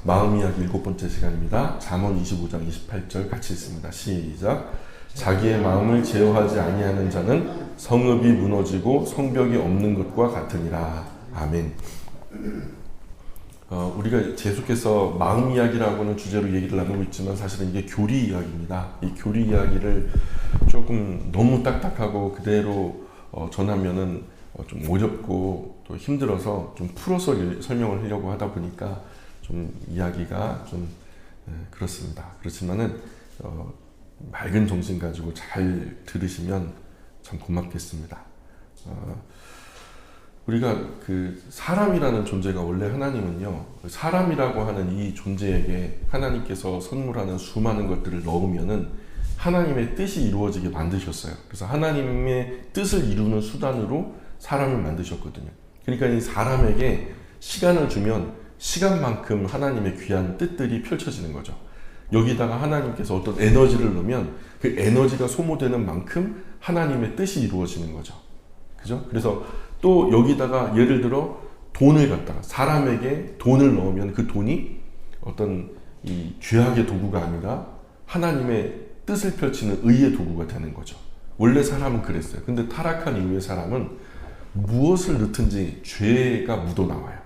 마음 이야기 7번째 시간입니다. 잠언 25장 28절 같이 읽습니다. 시작. 자기의 마음을 제어하지 아니하는 자는 성읍이 무너지고 성벽이 없는 것과 같으니라. 아멘. 우리가 계속해서 마음 이야기라고는 주제로 얘기를 나누고 있지만 사실은 이게 교리 이야기입니다. 이 교리 이야기를 조금 너무 딱딱하고 그대로 전하면은 좀 어렵고 또 힘들어서 좀 풀어서 설명을 하려고 하다 보니까 좀 이야기가 좀 그렇습니다. 그렇지만은 맑은 정신 가지고 잘 들으시면 참 고맙겠습니다. 우리가 그 사람이라는 존재가 원래 하나님은요, 사람이라고 하는 이 존재에게 하나님께서 선물하는 수많은 것들을 넣으면은 하나님의 뜻이 이루어지게 만드셨어요. 그래서 하나님의 뜻을 이루는 수단으로 사람을 만드셨거든요. 그러니까 이 사람에게 시간을 주면 시간만큼 하나님의 귀한 뜻들이 펼쳐지는 거죠. 여기다가 하나님께서 어떤 에너지를 넣으면 그 에너지가 소모되는 만큼 하나님의 뜻이 이루어지는 거죠. 그죠? 그래서 또 여기다가 예를 들어 돈을 갖다가 사람에게 돈을 넣으면 그 돈이 어떤 이 죄악의 도구가 아니라 하나님의 뜻을 펼치는 의의 도구가 되는 거죠. 원래 사람은 그랬어요. 근데 타락한 이후의 사람은 무엇을 넣든지 죄가 묻어나와요.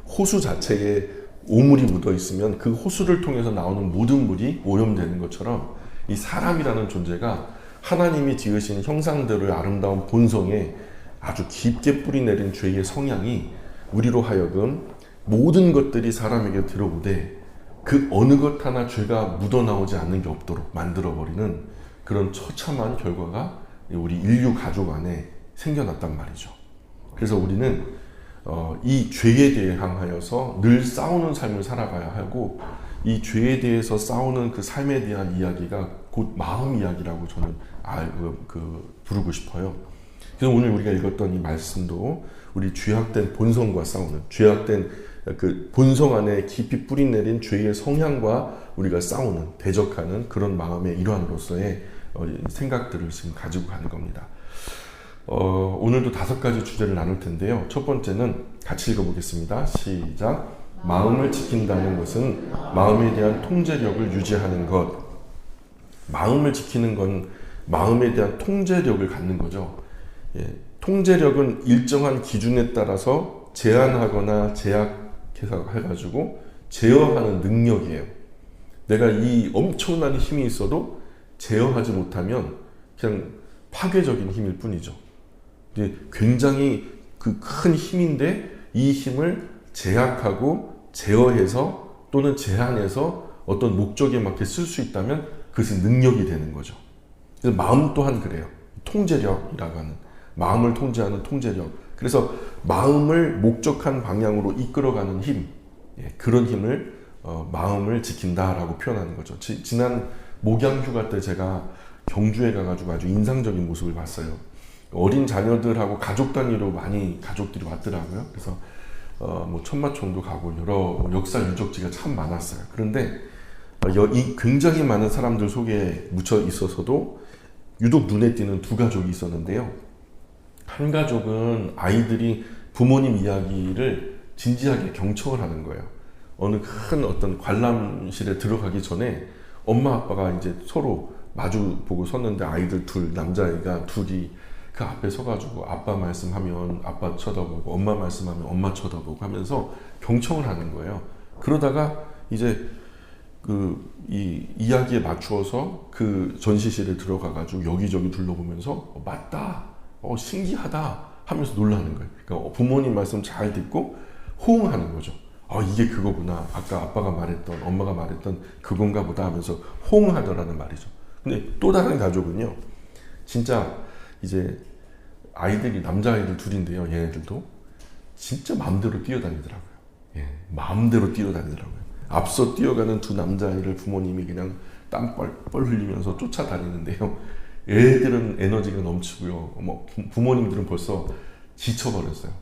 호수 자체에 오물이 묻어 있으면 그 호수를 통해서 나오는 모든 물이 오염되는 것처럼 이 사람이라는 존재가 하나님이 지으신 형상대로의 아름다운 본성에 아주 깊게 뿌리내린 죄의 성향이 우리로 하여금 모든 것들이 사람에게 들어오되 그 어느 것 하나 죄가 묻어나오지 않는 게 없도록 만들어버리는 그런 처참한 결과가 우리 인류 가족 안에 생겨났단 말이죠. 그래서 우리는 이 죄에 대항하여서 늘 싸우는 삶을 살아가야 하고 이 죄에 대해서 싸우는 그 삶에 대한 이야기가 곧 마음 이야기라고 저는 부르고 싶어요. 그래서 오늘 우리가 읽었던 이 말씀도 우리 죄악된 본성과 싸우는 죄악된 그 본성 안에 깊이 뿌리내린 죄의 성향과 우리가 싸우는 대적하는 그런 마음의 일환으로서의 생각들을 지금 가지고 가는 겁니다. 오늘도 5가지 주제를 나눌 텐데요. 첫 번째는 같이 읽어보겠습니다. 시작. 마음을 지킨다는 것은 마음에 대한 통제력을 유지하는 것. 마음을 지키는 건 마음에 대한 통제력을 갖는 거죠. 통제력은 일정한 기준에 따라서 제한하거나 제약해가지고 제어하는 능력이에요. 내가 이 엄청난 힘이 있어도 제어하지 못하면 그냥 파괴적인 힘일 뿐이죠. 굉장히 그 큰 힘인데 이 힘을 제약하고 제어해서 또는 제한해서 어떤 목적에 맞게 쓸 수 있다면 그것은 능력이 되는 거죠. 그래서 마음 또한 그래요. 통제력이라고 하는 마음을 통제하는 통제력. 그래서 마음을 목적한 방향으로 이끌어가는 힘, 그런 힘을 마음을 지킨다라고 표현하는 거죠. 지난 목양휴가 때 제가 경주에 가가지고 아주 인상적인 모습을 봤어요. 어린 자녀들하고 가족 단위로 많이 가족들이 왔더라고요. 그래서 뭐 천마총도 가고 여러 역사 유적지가 참 많았어요. 그런데 이 굉장히 많은 사람들 속에 묻혀 있어서도 유독 눈에 띄는 2가족이 있었는데요. 한 가족은 아이들이 부모님 이야기를 진지하게 경청을 하는 거예요. 어느 큰 어떤 관람실에 들어가기 전에 엄마 아빠가 이제 서로 마주 보고 섰는데 아이들 남자아이가 둘이 그 앞에 서가지고 아빠 말씀하면 아빠 쳐다보고 엄마 말씀하면 엄마 쳐다보고 하면서 경청을 하는 거예요. 그러다가 이제 이 이야기에 맞추어서 그 전시실에 들어가가지고 여기저기 둘러보면서 맞다, 신기하다 하면서 놀라는 거예요. 그러니까 부모님 말씀 잘 듣고 호응하는 거죠. 이게 그거구나. 아까 아빠가 말했던 엄마가 말했던 그건가 보다 하면서 호응하더라는 말이죠. 근데 또 다른 가족은요. 진짜 이제 아이들이 남자아이들 둘인데요. 얘네들도 진짜 마음대로 뛰어다니더라고요. 마음대로 뛰어다니더라고요. 앞서 뛰어가는 2 남자아이를 부모님이 그냥 땀 뻘뻘 흘리면서 쫓아다니는데요. 애들은 에너지가 넘치고요. 부모님들은 벌써 지쳐버렸어요.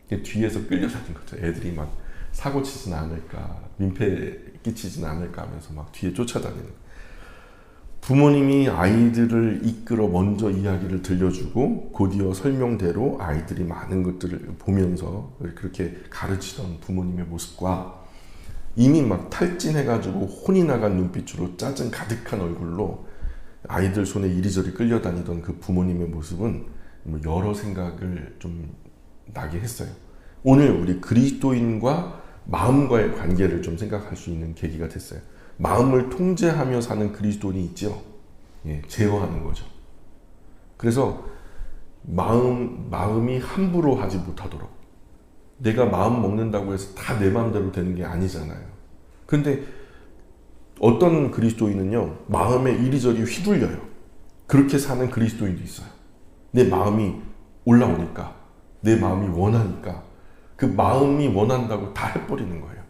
뒤에서 끌려다닌 거죠. 애들이 막 사고 치진 않을까, 민폐 끼치진 않을까 하면서 막 뒤에 쫓아다니는 거예요. 부모님이 아이들을 이끌어 먼저 이야기를 들려주고 곧이어 설명대로 아이들이 많은 것들을 보면서 그렇게 가르치던 부모님의 모습과 이미 막 탈진해가지고 혼이 나간 눈빛으로 짜증 가득한 얼굴로 아이들 손에 이리저리 끌려다니던 그 부모님의 모습은 뭐 여러 생각을 좀 나게 했어요. 오늘 우리 그리스도인과 마음과의 관계를 좀 생각할 수 있는 계기가 됐어요. 마음을 통제하며 사는 그리스도인이 있죠. 예, 제어하는 거죠. 그래서 마음이 함부로 하지 못하도록, 내가 마음 먹는다고 해서 다 내 마음대로 되는 게 아니잖아요. 근데 어떤 그리스도인은요, 마음에 이리저리 휘둘려요. 그렇게 사는 그리스도인도 있어요. 내 마음이 올라오니까, 내 마음이 원하니까 그 마음이 원한다고 다 해버리는 거예요.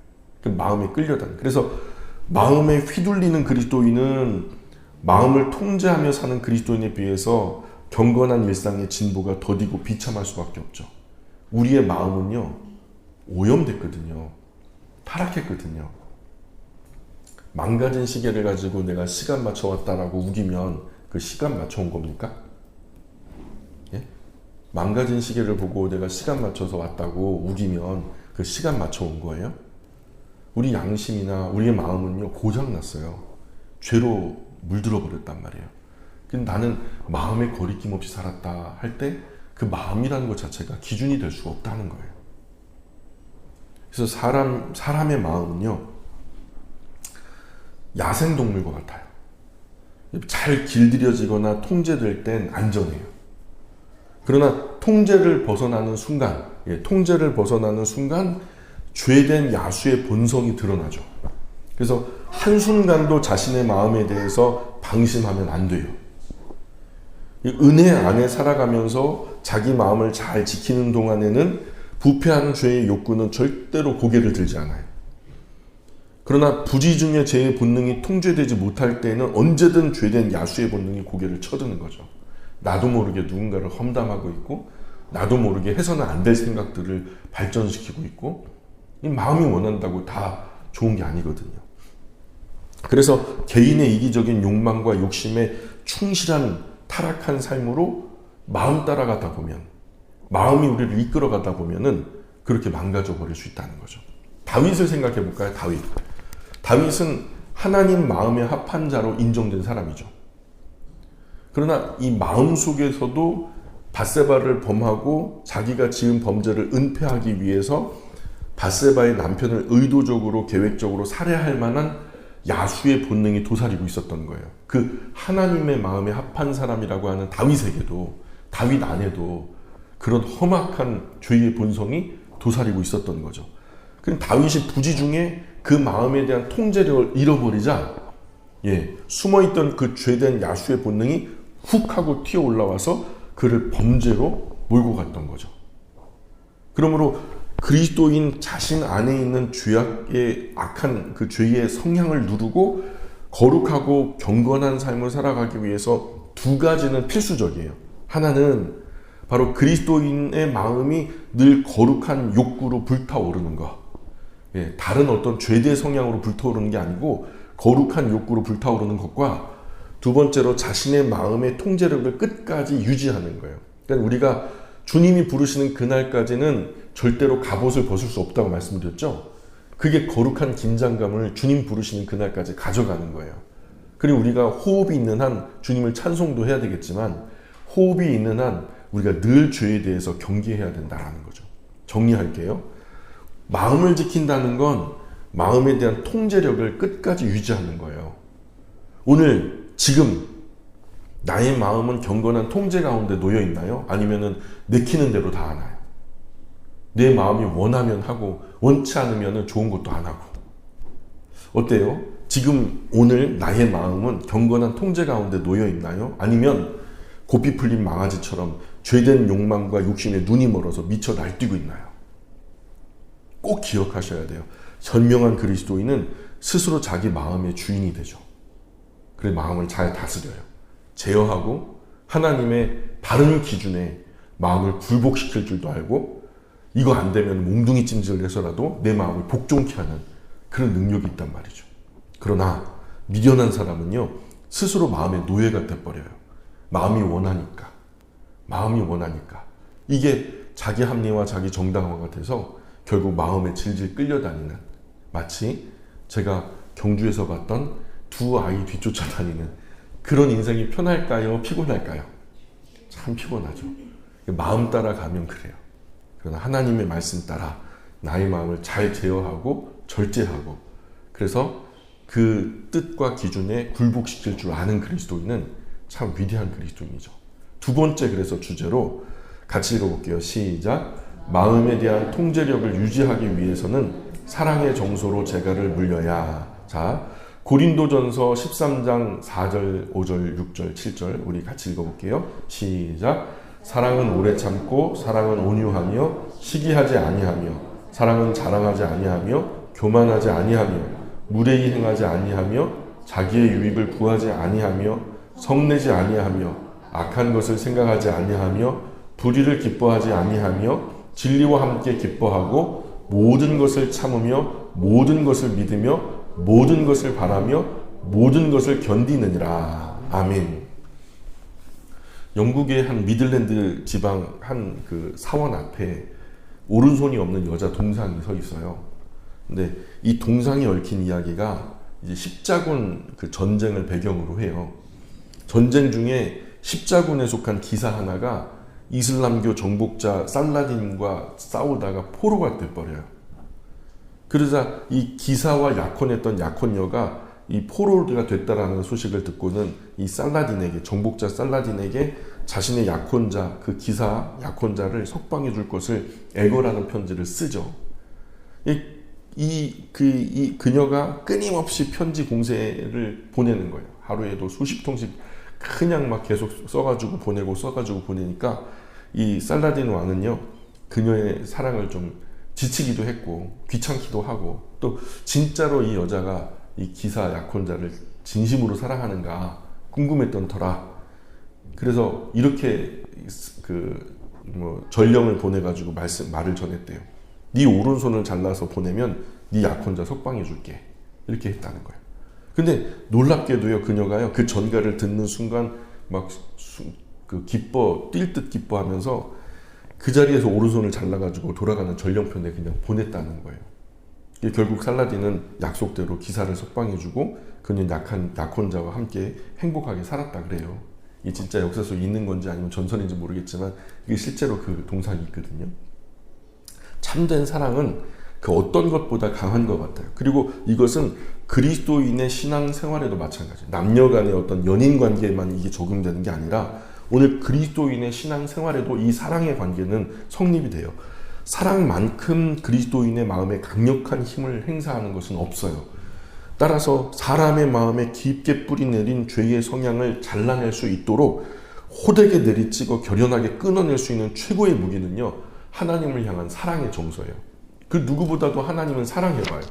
그 마음에 끌려다니. 그래서 마음에 휘둘리는 그리스도인은 마음을 통제하며 사는 그리스도인에 비해서 경건한 일상의 진보가 더디고 비참할 수밖에 없죠. 우리의 마음은요, 오염됐거든요. 타락했거든요. 망가진 시계를 가지고 내가 시간 맞춰왔다라고 우기면 그 시간 맞춰온 겁니까? 예? 망가진 시계를 보고 내가 시간 맞춰서 왔다고 우기면 그 시간 맞춰온 거예요? 우리 양심이나 우리의 마음은요, 고장났어요. 죄로 물들어 버렸단 말이에요. 근데 나는 마음에 거리낌 없이 살았다 할 때 그 마음이라는 것 자체가 기준이 될 수가 없다는 거예요. 그래서 사람의 마음은요, 야생동물과 같아요. 잘 길들여지거나 통제될 땐 안전해요. 그러나 통제를 벗어나는 순간 죄된 야수의 본성이 드러나죠. 그래서 한순간도 자신의 마음에 대해서 방심하면 안 돼요. 은혜 안에 살아가면서 자기 마음을 잘 지키는 동안에는 부패하는 죄의 욕구는 절대로 고개를 들지 않아요. 그러나 부지중의 죄의 본능이 통제되지 못할 때는 언제든 죄된 야수의 본능이 고개를 쳐드는 거죠. 나도 모르게 누군가를 험담하고 있고, 나도 모르게 해서는 안 될 생각들을 발전시키고 있고, 이 마음이 원한다고 다 좋은 게 아니거든요. 그래서 개인의 이기적인 욕망과 욕심에 충실한 타락한 삶으로 마음 따라가다 보면, 마음이 우리를 이끌어가다 보면은 그렇게 망가져 버릴 수 있다는 거죠. 다윗을 생각해 볼까요? 다윗은 하나님 마음에 합한 자로 인정된 사람이죠. 그러나 이 마음 속에서도 밧세바를 범하고 자기가 지은 범죄를 은폐하기 위해서 밧세바의 남편을 의도적으로 계획적으로 살해할 만한 야수의 본능이 도사리고 있었던 거예요. 그 하나님의 마음에 합한 사람이라고 하는 다윗에게도, 다윗 안에도 그런 험악한 죄의 본성이 도사리고 있었던 거죠. 그럼 다윗이 부지중에 그 마음에 대한 통제력을 잃어버리자, 숨어있던 그 죄된 야수의 본능이 훅 하고 튀어 올라와서 그를 범죄로 몰고 갔던 거죠. 그러므로 그리스도인 자신 안에 있는 죄악의 악한 그 죄의 성향을 누르고 거룩하고 경건한 삶을 살아가기 위해서 두 가지는 필수적이에요. 하나는 바로 그리스도인의 마음이 늘 거룩한 욕구로 불타오르는 것. 다른 어떤 죄대 성향으로 불타오르는 게 아니고 거룩한 욕구로 불타오르는 것과, 두 번째로 자신의 마음의 통제력을 끝까지 유지하는 거예요. 그러니까 우리가 주님이 부르시는 그날까지는 절대로 갑옷을 벗을 수 없다고 말씀드렸죠. 그게 거룩한 긴장감을 주님 부르시는 그날까지 가져가는 거예요. 그리고 우리가 호흡이 있는 한 주님을 찬송도 해야 되겠지만, 호흡이 있는 한 우리가 늘 죄에 대해서 경계해야 된다는 거죠. 정리할게요. 마음을 지킨다는 건 마음에 대한 통제력을 끝까지 유지하는 거예요. 오늘 지금 나의 마음은 경건한 통제 가운데 놓여 있나요? 아니면은 내키는 대로 다 하나요? 내 마음이 원하면 하고 원치 않으면 좋은 것도 안 하고. 어때요? 지금 오늘 나의 마음은 경건한 통제 가운데 놓여 있나요? 아니면 고삐 풀린 망아지처럼 죄된 욕망과 욕심에 눈이 멀어서 미쳐 날뛰고 있나요? 꼭 기억하셔야 돼요. 현명한 그리스도인은 스스로 자기 마음의 주인이 되죠. 그래 마음을 잘 다스려요. 제어하고 하나님의 바른 기준에 마음을 굴복시킬 줄도 알고, 이거 안 되면 몽둥이 찜질을 해서라도 내 마음을 복종케 하는 그런 능력이 있단 말이죠. 그러나 미련한 사람은요, 스스로 마음의 노예가 돼버려요. 마음이 원하니까. 이게 자기 합리화, 자기 정당화가 돼서 결국 마음에 질질 끌려다니는, 마치 제가 경주에서 봤던 두 아이 뒤쫓아 다니는 그런 인생이 편할까요? 피곤할까요? 참 피곤하죠. 마음 따라 가면 그래요. 그러나 하나님의 말씀 따라 나의 마음을 잘 제어하고 절제하고, 그래서 그 뜻과 기준에 굴복시킬 줄 아는 그리스도인은 참 위대한 그리스도인이죠. 두 번째, 그래서 주제로 같이 읽어볼게요. 시작. 마음에 대한 통제력을 유지하기 위해서는 사랑의 정서로 제가를 물려야. 자, 고린도전서 13장 4절, 5절, 6절, 7절 우리 같이 읽어볼게요. 시작. 사랑은 오래 참고, 사랑은 온유하며, 시기하지 아니하며, 사랑은 자랑하지 아니하며, 교만하지 아니하며, 무례히 행하지 아니하며, 자기의 유익을 구하지 아니하며, 성내지 아니하며, 악한 것을 생각하지 아니하며, 불의를 기뻐하지 아니하며, 진리와 함께 기뻐하고, 모든 것을 참으며, 모든 것을 믿으며, 모든 것을 바라며, 모든 것을 견디느니라. 아멘. 영국의 한 미들랜드 지방 한 그 사원 앞에 오른손이 없는 여자 동상이 서 있어요. 근데 이 동상에 얽힌 이야기가 이제 십자군 그 전쟁을 배경으로 해요. 전쟁 중에 십자군에 속한 기사 하나가 이슬람교 정복자 살라딘과 싸우다가 포로가 돼버려요. 그러자 이 기사와 약혼했던 약혼녀가 이 포로가 됐다라는 소식을 듣고는 이 살라딘에게, 정복자 살라딘에게 자신의 약혼자, 그 기사 약혼자를 석방해 줄 것을 애걸하는 편지를 쓰죠. 그녀가 끊임없이 편지 공세를 보내는 거예요. 하루에도 수십 통씩 그냥 막 계속 써가지고 보내니까 이 살라딘 왕은요, 그녀의 사랑을 좀 지치기도 했고 귀찮기도 하고, 또 진짜로 이 여자가 이 기사 약혼자를 진심으로 사랑하는가 궁금했던 터라, 그래서 이렇게 전령을 보내가지고 말을 전했대요. 네 오른손을 잘라서 보내면 네 약혼자 석방해 줄게, 이렇게 했다는 거예요. 근데 놀랍게도요, 그녀가요 그 전가를 듣는 순간 막 뛸 듯 기뻐하면서 그 자리에서 오른손을 잘라가지고 돌아가는 전령편에 그냥 보냈다는 거예요. 결국 살라딘은 약속대로 기사를 석방해주고 그는 약혼자와 함께 행복하게 살았다 그래요. 이게 진짜 역사 속에 있는 건지 아니면 전설인지 모르겠지만 이게 실제로 그 동상이 있거든요. 참된 사랑은 그 어떤 것보다 강한 것 같아요. 그리고 이것은 그리스도인의 신앙생활에도 마찬가지예요. 남녀 간의 어떤 연인 관계에만 이게 적용되는 게 아니라 오늘 그리스도인의 신앙생활에도 이 사랑의 관계는 성립이 돼요. 사랑만큼 그리스도인의 마음에 강력한 힘을 행사하는 것은 없어요. 따라서 사람의 마음에 깊게 뿌리내린 죄의 성향을 잘라낼 수 있도록 호되게 내리찍어 결연하게 끊어낼 수 있는 최고의 무기는요, 하나님을 향한 사랑의 정서예요. 그 누구보다도 하나님은 사랑해봐요.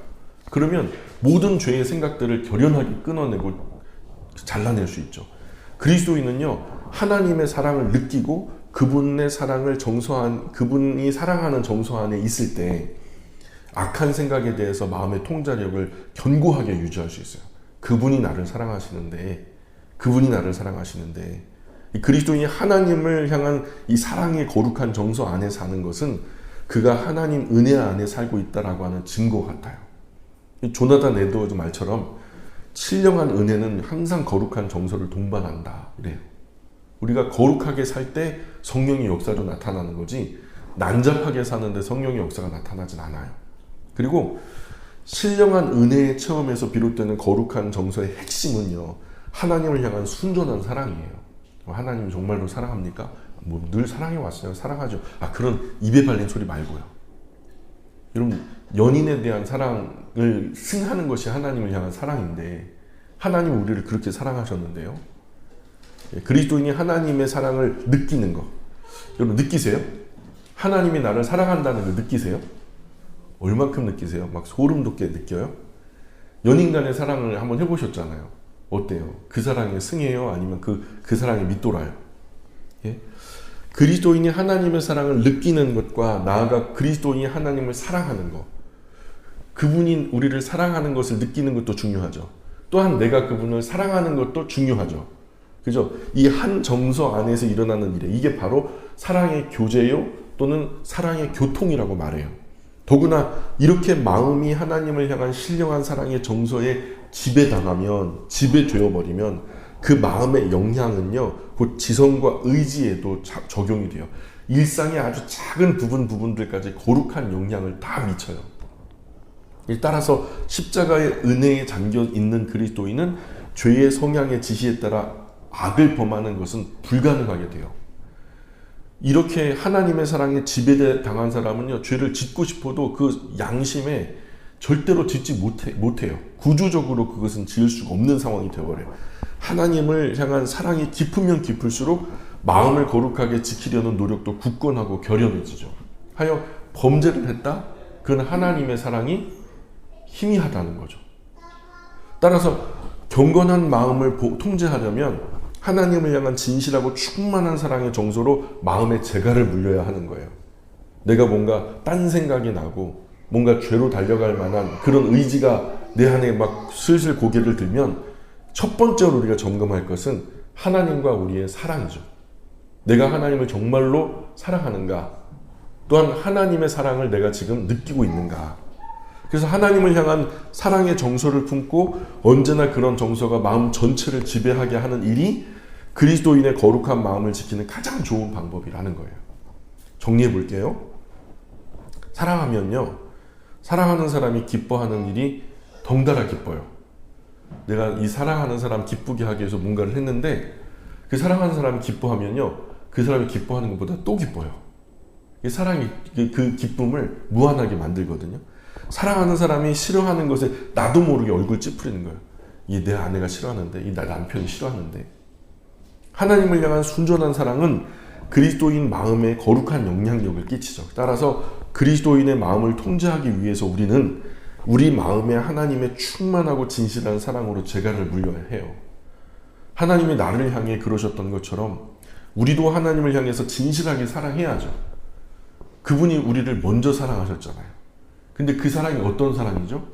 그러면 모든 죄의 생각들을 결연하게 끊어내고 잘라낼 수 있죠. 그리스도인은요, 하나님의 사랑을 느끼고 그분의 사랑을 그분이 사랑하는 정서 안에 있을 때 악한 생각에 대해서 마음의 통제력을 견고하게 유지할 수 있어요. 그분이 나를 사랑하시는데 이 그리스도인이 하나님을 향한 이 사랑의 거룩한 정서 안에 사는 것은 그가 하나님 은혜 안에 살고 있다라고 하는 증거 같아요. 조나단 에드워즈 말처럼 신령한 은혜는 항상 거룩한 정서를 동반한다 이래요. 우리가 거룩하게 살 때 성령의 역사로 나타나는 거지 난잡하게 사는데 성령의 역사가 나타나진 않아요. 그리고 신령한 은혜의 체험에서 비롯되는 거룩한 정서의 핵심은요, 하나님을 향한 순전한 사랑이에요. 하나님 정말로 사랑합니까? 늘 사랑해 왔어요. 사랑하죠. 그런 입에 발린 소리 말고요. 여러분, 연인에 대한 사랑을 승하는 것이 하나님을 향한 사랑인데 하나님은 우리를 그렇게 사랑하셨는데요. 그리스도인이 하나님의 사랑을 느끼는 거, 여러분 느끼세요? 하나님이 나를 사랑한다는 걸 느끼세요? 얼만큼 느끼세요? 막 소름 돋게 느껴요? 연인 간의 사랑을 한번 해보셨잖아요. 어때요? 그 사랑에 승해요? 아니면 그 사랑에 밑돌아요? 예? 그리스도인이 하나님의 사랑을 느끼는 것과 나아가 그리스도인이 하나님을 사랑하는 것, 그분이 우리를 사랑하는 것을 느끼는 것도 중요하죠. 또한 내가 그분을 사랑하는 것도 중요하죠. 그죠? 이 한 정서 안에서 일어나는 일에 이게 바로 사랑의 교제요 또는 사랑의 교통이라고 말해요. 더구나 이렇게 마음이 하나님을 향한 신령한 사랑의 정서에 지배당하면, 지배되어버리면 그 마음의 영향은요, 곧 지성과 의지에도 적용이 돼요. 일상의 아주 작은 부분들까지 거룩한 영향을 다 미쳐요. 따라서 십자가의 은혜에 잠겨 있는 그리스도인은 죄의 성향의 지시에 따라 악을 범하는 것은 불가능하게 돼요. 이렇게 하나님의 사랑에 지배당한 사람은요, 죄를 짓고 싶어도 그 양심에 절대로 짓지 못해요. 구조적으로 그것은 지을 수가 없는 상황이 되어버려요. 하나님을 향한 사랑이 깊으면 깊을수록 마음을 거룩하게 지키려는 노력도 굳건하고 결연해지죠. 하여 범죄를 했다? 그건 하나님의 사랑이 희미하다는 거죠. 따라서 경건한 마음을 통제하려면 하나님을 향한 진실하고 충만한 사랑의 정서로 마음의 재갈을 물려야 하는 거예요. 내가 뭔가 딴 생각이 나고 뭔가 죄로 달려갈 만한 그런 의지가 내 안에 막 슬슬 고개를 들면 첫 번째로 우리가 점검할 것은 하나님과 우리의 사랑이죠. 내가 하나님을 정말로 사랑하는가? 또한 하나님의 사랑을 내가 지금 느끼고 있는가? 그래서 하나님을 향한 사랑의 정서를 품고 언제나 그런 정서가 마음 전체를 지배하게 하는 일이 그리스도인의 거룩한 마음을 지키는 가장 좋은 방법이라는 거예요. 정리해 볼게요. 사랑하면요, 사랑하는 사람이 기뻐하는 일이 덩달아 기뻐요. 내가 이 사랑하는 사람 기쁘게 하기 위해서 뭔가를 했는데 그 사랑하는 사람이 기뻐하면요, 그 사람이 기뻐하는 것보다 또 기뻐요. 사랑이 그 기쁨을 무한하게 만들거든요. 사랑하는 사람이 싫어하는 것에 나도 모르게 얼굴 찌푸리는 거예요. 이 내 아내가 싫어하는데, 이 남편이 싫어하는데. 하나님을 향한 순전한 사랑은 그리스도인 마음에 거룩한 영향력을 끼치죠. 따라서 그리스도인의 마음을 통제하기 위해서 우리는 우리 마음에 하나님의 충만하고 진실한 사랑으로 재갈을 물려야 해요. 하나님이 나를 향해 그러셨던 것처럼 우리도 하나님을 향해서 진실하게 사랑해야죠. 그분이 우리를 먼저 사랑하셨잖아요. 근데 그 사랑이 어떤 사랑이죠?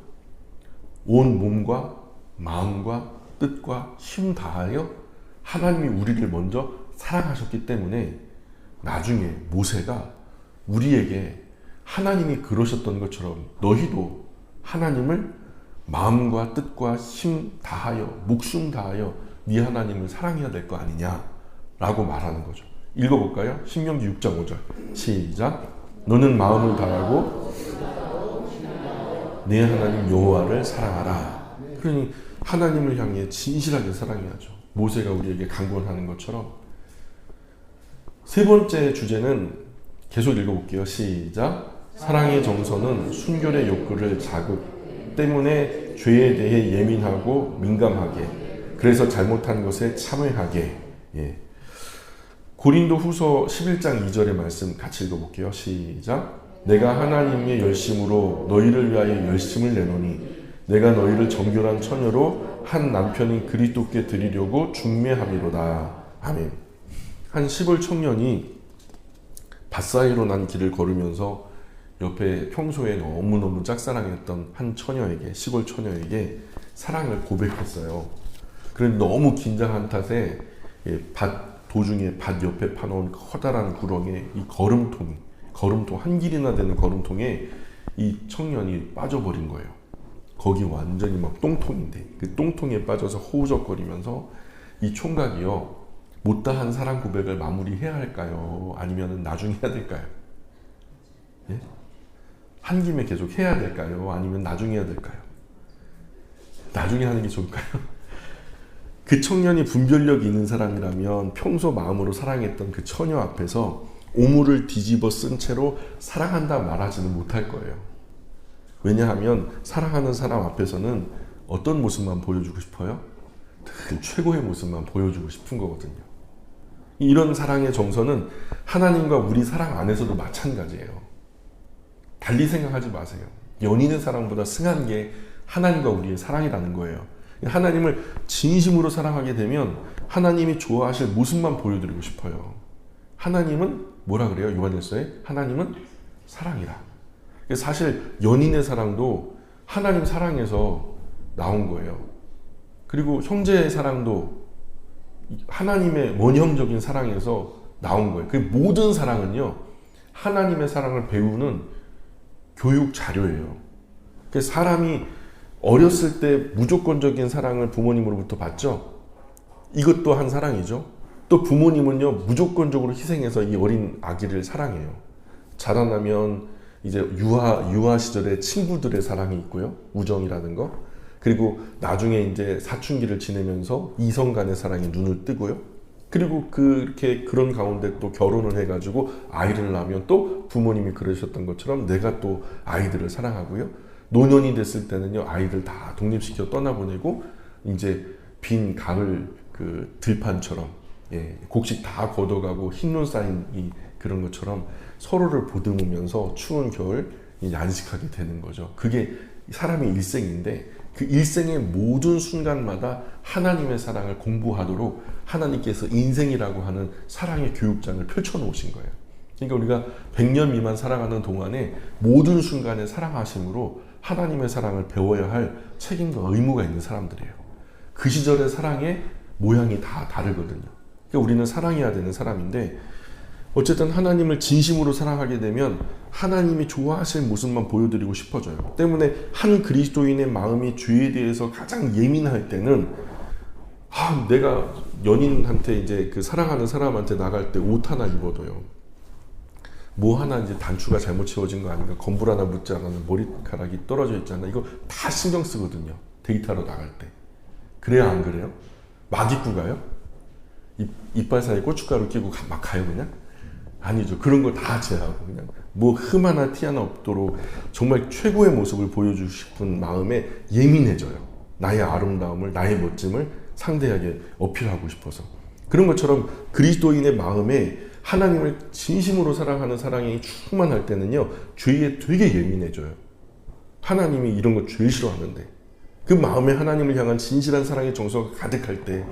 온 몸과 마음과 뜻과 힘 다하여 하나님이 우리를 먼저 사랑하셨기 때문에 나중에 모세가 우리에게 하나님이 그러셨던 것처럼 너희도 하나님을 마음과 뜻과 힘 다하여, 목숨 다하여 네 하나님을 사랑해야 될 거 아니냐 라고 말하는 거죠. 읽어볼까요? 신명기 6장 5절 시작. 너는 마음을 다하고 네 하나님 여호와를 사랑하라. 그러니 하나님을 향해 진실하게 사랑해야죠. 모세가 우리에게 강권하는 것처럼. 세 번째 주제는 계속 읽어볼게요. 시작. 사랑의 정서는 순결의 욕구를 자극 때문에 죄에 대해 예민하고 민감하게, 그래서 잘못한 것에 참회하게. 고린도 후서 11장 2절의 말씀 같이 읽어볼게요. 시작. 내가 하나님의 열심으로 너희를 위하여 열심을 내노니 내가 너희를 정결한 처녀로 한 남편인 그리스도께 드리려고 중매함이로다. 아멘. 한 시골 청년이 밭 사이로 난 길을 걸으면서 옆에 평소에 너무너무 짝사랑했던 한 처녀에게, 시골 처녀에게 사랑을 고백했어요. 그런데 너무 긴장한 탓에 도중에 밭 옆에 파놓은 커다란 구렁에 이 거름통 한 길이나 되는 거름통에 이 청년이 빠져버린 거예요. 거기 완전히 막 똥통인데 그 똥통에 빠져서 허우적거리면서 이 총각이요, 못다한 사랑 고백을 마무리해야 할까요? 아니면 나중에 해야 될까요? 예? 한 김에 계속 해야 될까요? 아니면 나중에 해야 될까요? 나중에 하는 게 좋을까요? 그 청년이 분별력이 있는 사람이라면 평소 마음으로 사랑했던 그 처녀 앞에서 오물을 뒤집어 쓴 채로 사랑한다 말하지는 못할 거예요. 왜냐하면 사랑하는 사람 앞에서는 어떤 모습만 보여주고 싶어요? 늘 최고의 모습만 보여주고 싶은 거거든요. 이런 사랑의 정서는 하나님과 우리 사랑 안에서도 마찬가지예요. 달리 생각하지 마세요. 연인의 사랑보다 승한 게 하나님과 우리의 사랑이라는 거예요. 하나님을 진심으로 사랑하게 되면 하나님이 좋아하실 모습만 보여드리고 싶어요. 하나님은 뭐라 그래요? 요한일서에 하나님은 사랑이라. 사실 연인의 사랑도 하나님 사랑에서 나온 거예요. 그리고 형제의 사랑도 하나님의 원형적인 사랑에서 나온 거예요. 그 모든 사랑은요, 하나님의 사랑을 배우는 교육 자료예요. 그래서 사람이 어렸을 때 무조건적인 사랑을 부모님으로부터 받죠. 이것도 한 사랑이죠. 또 부모님은요, 무조건적으로 희생해서 이 어린 아기를 사랑해요. 자라나면 이제 유아 시절에 친구들의 사랑이 있고요. 우정이라는 거. 그리고 나중에 이제 사춘기를 지내면서 이성 간의 사랑이 눈을 뜨고요. 그리고 그런 가운데 또 결혼을 해가지고 아이를 낳으면 또 부모님이 그러셨던 것처럼 내가 또 아이들을 사랑하고요. 노년이 됐을 때는요, 아이들 다 독립시켜 떠나보내고 이제 빈 가을 그 들판처럼, 예, 곡식 다 걷어가고 흰눈 쌓인 그런 것처럼 서로를 보듬으면서 추운 겨울 안식하게 되는 거죠. 그게 사람의 일생인데, 그 일생의 모든 순간마다 하나님의 사랑을 공부하도록 하나님께서 인생이라고 하는 사랑의 교육장을 펼쳐놓으신 거예요. 그러니까 우리가 100년 미만 살아가는 동안에 모든 순간에 사랑하심으로 하나님의 사랑을 배워야 할 책임과 의무가 있는 사람들이에요. 그 시절의 사랑의 모양이 다 다르거든요. 그러니까 우리는 사랑해야 되는 사람인데, 어쨌든 하나님을 진심으로 사랑하게 되면 하나님이 좋아하실 모습만 보여드리고 싶어져요. 때문에 한 그리스도인의 마음이 죄에 대해서 가장 예민할 때는, 내가 연인한테 이제 그 사랑하는 사람한테 나갈 때 옷 하나 입어도요, 뭐 하나 이제 단추가 잘못 채워진 거 아닌가, 건물 하나 묻지 않았는 머리카락이 떨어져 있잖아. 이거 다 신경 쓰거든요. 데이트하러 나갈 때. 그래야 안 그래요? 막 입고 가요? 이빨 사이에 고춧가루 끼고 막 가요 그냥? 아니죠. 그런 거 다 제하고 그냥 뭐 흠 하나 티 하나 없도록 정말 최고의 모습을 보여주고 싶은 마음에 예민해져요. 나의 아름다움을, 나의 멋짐을 상대에게 어필하고 싶어서. 그런 것처럼 그리스도인의 마음에 하나님을 진심으로 사랑하는 사랑이 충만할 때는요, 죄에 되게 예민해져요. 하나님이 이런 거 제일 싫어하는데, 그 마음에 하나님을 향한 진실한 사랑의 정서가 가득할 때,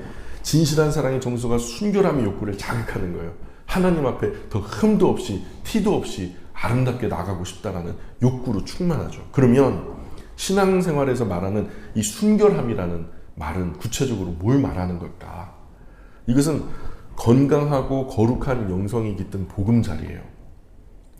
진실한 사랑의 정서가 순결함의 욕구를 자극하는 거예요. 하나님 앞에 더 흠도 없이 티도 없이 아름답게 나가고 싶다라는 욕구로 충만하죠. 그러면 신앙생활에서 말하는 이 순결함이라는 말은 구체적으로 뭘 말하는 걸까? 이것은 건강하고 거룩한 영성이 깃든 보금자리예요.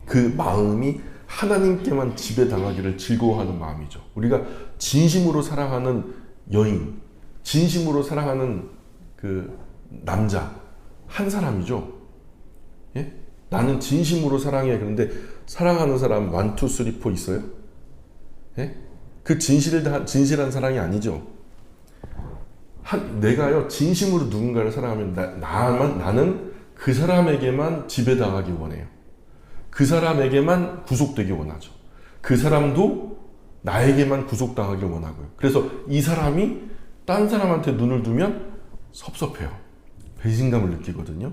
그 마음이 하나님께만 지배당하기를 즐거워하는 마음이죠. 우리가 진심으로 사랑하는 여인, 진심으로 사랑하는 그 남자, 한 사람이죠. 예? 나는 진심으로 사랑해. 그런데 사랑하는 사람 1, 2, 3, 4 있어요? 예? 그 진실한 사랑이 아니죠. 내가요, 진심으로 누군가를 사랑하면 나는 그 사람에게만 지배당하기 원해요. 그 사람에게만 구속되기 원하죠. 그 사람도 나에게만 구속당하길 원하고요. 그래서 이 사람이 딴 사람한테 눈을 두면 섭섭해요. 배신감을 느끼거든요.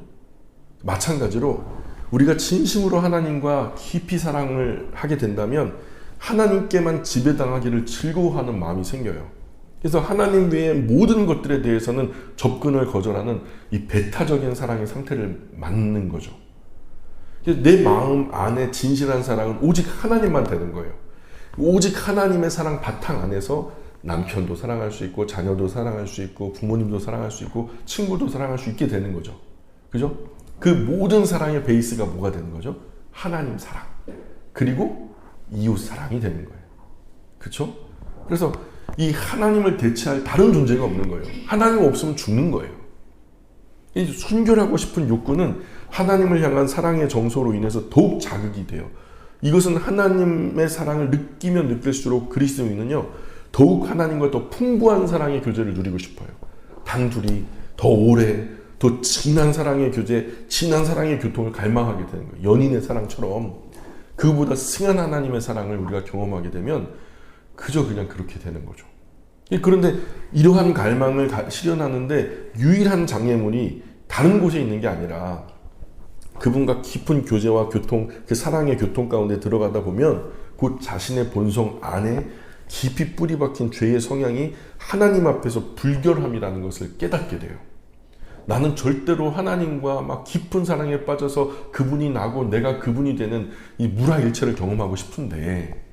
마찬가지로 우리가 진심으로 하나님과 깊이 사랑을 하게 된다면 하나님께만 지배당하기를 즐거워하는 마음이 생겨요. 그래서 하나님 외의 모든 것들에 대해서는 접근을 거절하는 이 배타적인 사랑의 상태를 맞는 거죠. 내 마음 안에 진실한 사랑은 오직 하나님만 되는 거예요. 오직 하나님의 사랑 바탕 안에서 남편도 사랑할 수 있고, 자녀도 사랑할 수 있고, 부모님도 사랑할 수 있고, 친구도 사랑할 수 있게 되는 거죠. 그죠? 그 모든 사랑의 베이스가 뭐가 되는 거죠? 하나님 사랑. 그리고 이웃 사랑이 되는 거예요. 그렇죠? 그래서 이 하나님을 대체할 다른 존재가 없는 거예요. 하나님 없으면 죽는 거예요. 이 순결하고 싶은 욕구는 하나님을 향한 사랑의 정서로 인해서 더욱 자극이 돼요. 이것은 하나님의 사랑을 느끼면 느낄수록 그리스도인은요, 더욱 하나님과 더 풍부한 사랑의 교제를 누리고 싶어요. 단둘이 더 오래, 더 진한 사랑의 교제, 진한 사랑의 교통을 갈망하게 되는 거예요. 연인의 사랑처럼 그보다 승한 하나님의 사랑을 우리가 경험하게 되면 그저 그냥 그렇게 되는 거죠. 그런데 이러한 갈망을 실현하는데 유일한 장애물이 다른 곳에 있는 게 아니라 그분과 깊은 교제와 교통, 그 사랑의 교통 가운데 들어가다 보면 곧 자신의 본성 안에 깊이 뿌리 박힌 죄의 성향이 하나님 앞에서 불결함이라는 것을 깨닫게 돼요. 나는 절대로 하나님과 막 깊은 사랑에 빠져서 그분이 나고 내가 그분이 되는 이 무라일체를 경험하고 싶은데,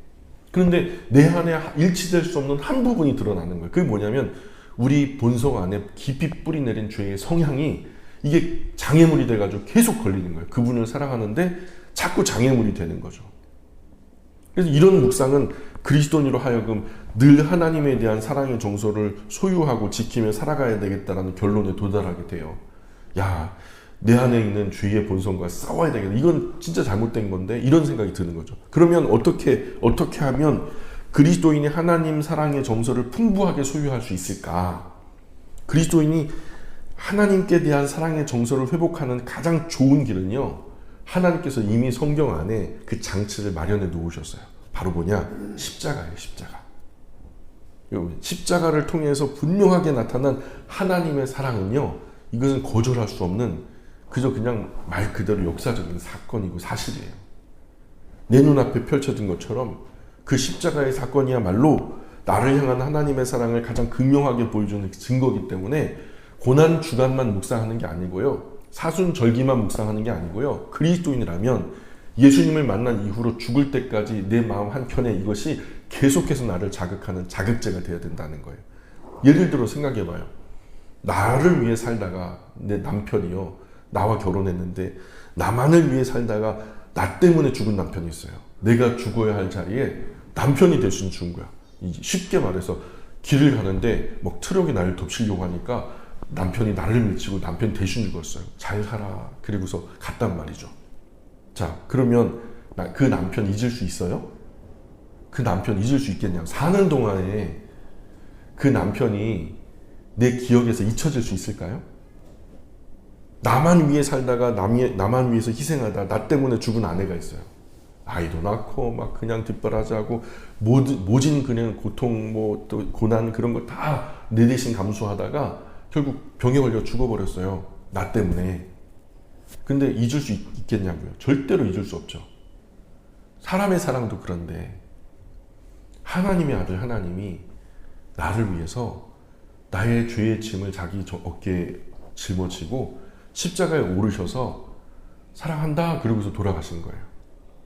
그런데 내 안에 일치될 수 없는 한 부분이 드러나는 거예요. 그게 뭐냐면 우리 본성 안에 깊이 뿌리 내린 죄의 성향이 이게 장애물이 돼가지고 계속 걸리는 거예요. 그분을 사랑하는데 자꾸 장애물이 되는 거죠. 그래서 이런 묵상은 그리스도인으로 하여금 늘 하나님에 대한 사랑의 정서를 소유하고 지키며 살아가야 되겠다라는 결론에 도달하게 돼요. 야, 내 안에 있는 죄의 본성과 싸워야 되겠다. 이건 진짜 잘못된 건데 이런 생각이 드는 거죠. 그러면 어떻게 하면 그리스도인이 하나님 사랑의 정서를 풍부하게 소유할 수 있을까? 그리스도인이 하나님께 대한 사랑의 정서를 회복하는 가장 좋은 길은요, 하나님께서 이미 성경 안에 그 장치를 마련해 놓으셨어요. 바로 뭐냐? 십자가예요. 십자가를 통해서 분명하게 나타난 하나님의 사랑은요, 이것은 거절할 수 없는 그저 그냥 말 그대로 역사적인 사건이고 사실이에요. 내 눈앞에 펼쳐진 것처럼 그 십자가의 사건이야말로 나를 향한 하나님의 사랑을 가장 극명하게 보여주는 증거이기 때문에 고난 주간만 묵상하는 게 아니고요, 사순절기만 묵상하는 게 아니고요, 그리스도인이라면 예수님을 만난 이후로 죽을 때까지 내 마음 한켠에 이것이 계속해서 나를 자극하는 자극제가 되어야 된다는 거예요. 예를 들어 생각해봐요. 나를 위해 살다가 내 남편이요, 나와 결혼했는데 나만을 위해 살다가 나 때문에 죽은 남편이 있어요. 내가 죽어야 할 자리에 남편이 대신 죽은 거야. 쉽게 말해서 길을 가는데 막 트럭이 나를 덮치려고 하니까 남편이 나를 밀치고 남편 대신 죽었어요. 잘 살아. 그리고서 갔단 말이죠. 자, 그러면 그 남편 잊을 수 있어요? 그 남편 잊을 수 있겠냐고. 사는 동안에 그 남편이 내 기억에서 잊혀질 수 있을까요? 나만 위해 살다가 나만 위해서 희생하다 나 때문에 죽은 아내가 있어요. 아이도 낳고 막 그냥 뒷바라지하고 모진 그냥 고통 뭐 또 고난 그런 거 다 내 대신 감수하다가 결국 병에 걸려 죽어버렸어요. 나 때문에. 근데 잊을 수 있겠냐고요. 절대로 잊을 수 없죠. 사람의 사랑도 그런데 하나님의 아들 하나님이 나를 위해서 나의 죄의 짐을 자기 어깨에 짊어지고 십자가에 오르셔서 사랑한다 그러고서 돌아가신 거예요.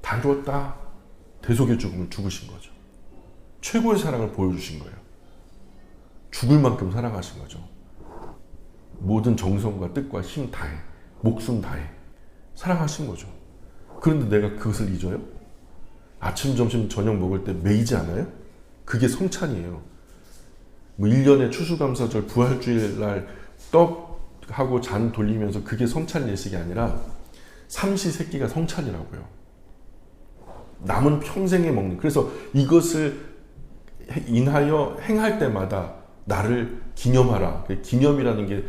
다 이루었다. 대속의 죽음을 죽으신 거죠. 최고의 사랑을 보여주신 거예요. 죽을 만큼 사랑하신 거죠. 모든 정성과 뜻과 힘 다해, 목숨 다해 사랑하신 거죠. 그런데 내가 그것을 잊어요? 아침, 점심, 저녁 먹을 때 매이지 않아요? 그게 성찬이에요. 뭐 1년에 추수감사절, 부활주일날 떡하고 잔 돌리면서 그게 성찬 예식이 아니라 삼시세끼가 성찬이라고요. 남은 평생에 먹는. 그래서 이것을 인하여 행할 때마다 나를 기념하라. 기념이라는 게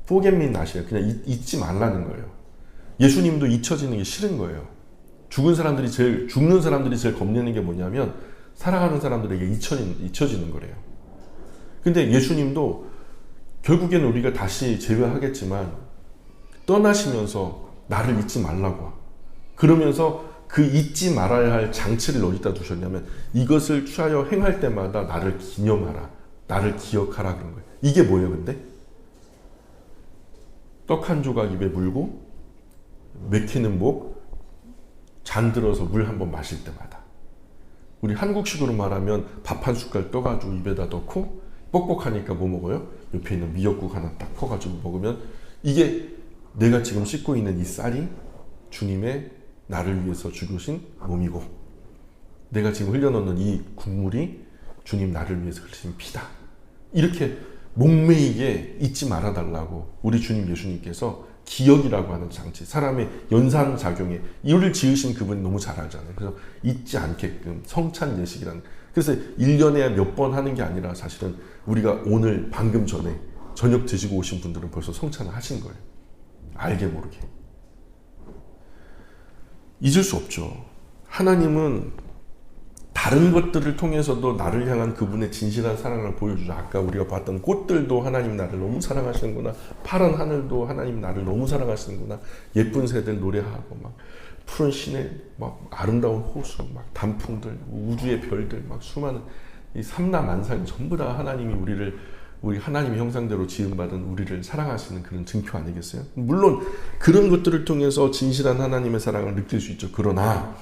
포겟민 낫이에요. 그냥 잊지 말라는 거예요. 예수님도 잊혀지는 게 싫은 거예요. 죽는 사람들이 제일 겁내는 게 뭐냐면 살아가는 사람들에게 잊혀지는 거래요. 근데 예수님도 결국에는 우리가 다시 재회하겠지만 떠나시면서 나를 잊지 말라고. 그러면서 그 잊지 말아야 할 장치를 어디다 두셨냐면 이것을 취하여 행할 때마다 나를 기념하라. 나를 기억하라 그런 거예요. 이게 뭐예요, 근데? 떡 한 조각 입에 물고 맥히는 목, 잔 들어서 물 한 번 마실 때마다. 우리 한국식으로 말하면 밥 한 숟갈 떠가지고 입에다 넣고 뻑뻑하니까 뭐 먹어요? 옆에 있는 미역국 하나 딱 퍼가지고 먹으면 이게 내가 지금 씻고 있는 이 쌀이 주님의 나를 위해서 죽으신 몸이고 내가 지금 흘려넣는 이 국물이 주님 나를 위해서 흘리신 피다. 이렇게 목매이게 잊지 말아달라고 우리 주님 예수님께서 기억이라고 하는 장치, 사람의 연상작용에 이를 지으신 그분이 너무 잘 알잖아요. 그래서 잊지 않게끔 성찬 예식이라는, 그래서 1년에 몇 번 하는 게 아니라 사실은 우리가 오늘 방금 전에 저녁 드시고 오신 분들은 벌써 성찬을 하신 거예요. 알게 모르게. 잊을 수 없죠. 하나님은 다른 것들을 통해서도 나를 향한 그분의 진실한 사랑을 보여주죠. 아까 우리가 봤던 꽃들도 하나님 나를 너무 사랑하시는구나. 파란 하늘도 하나님 나를 너무 사랑하시는구나. 예쁜 새들 노래하고 막 푸른 시내 막 아름다운 호수 막 단풍들 우주의 별들 막 수많은 이 삼라만상이 전부 다 하나님이 우리 하나님의 형상대로 지음받은 우리를 사랑하시는 그런 증표 아니겠어요? 물론 그런 것들을 통해서 진실한 하나님의 사랑을 느낄 수 있죠. 그러나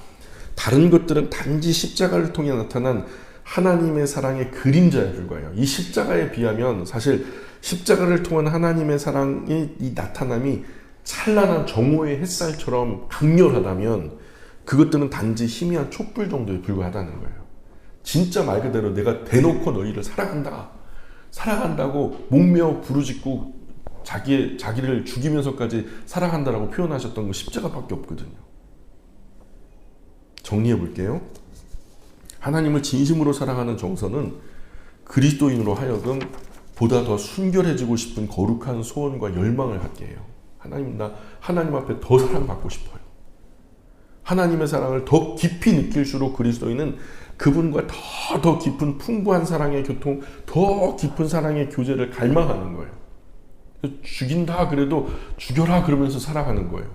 다른 것들은 단지 십자가를 통해 나타난 하나님의 사랑의 그림자에 불과해요. 이 십자가에 비하면 사실 십자가를 통한 하나님의 사랑의 이 나타남이 찬란한 정오의 햇살처럼 강렬하다면 그것들은 단지 희미한 촛불 정도에 불과하다는 거예요. 진짜 말 그대로 내가 대놓고 너희를 사랑한다. 사랑한다고 목매어 부르짖고 자기를 죽이면서까지 사랑한다라고 표현하셨던 거 십자가밖에 없거든요. 정리해 볼게요. 하나님을 진심으로 사랑하는 정서는 그리스도인으로 하여금 보다 더 순결해지고 싶은 거룩한 소원과 열망을 갖게 해요. 나 하나님 앞에 더 사랑받고 싶어요. 하나님의 사랑을 더 깊이 느낄수록 그리스도인은 그분과 더 깊은 풍부한 사랑의 교통, 더 깊은 사랑의 교제를 갈망하는 거예요. 죽인다 그래도 죽여라 그러면서 살아가는 거예요.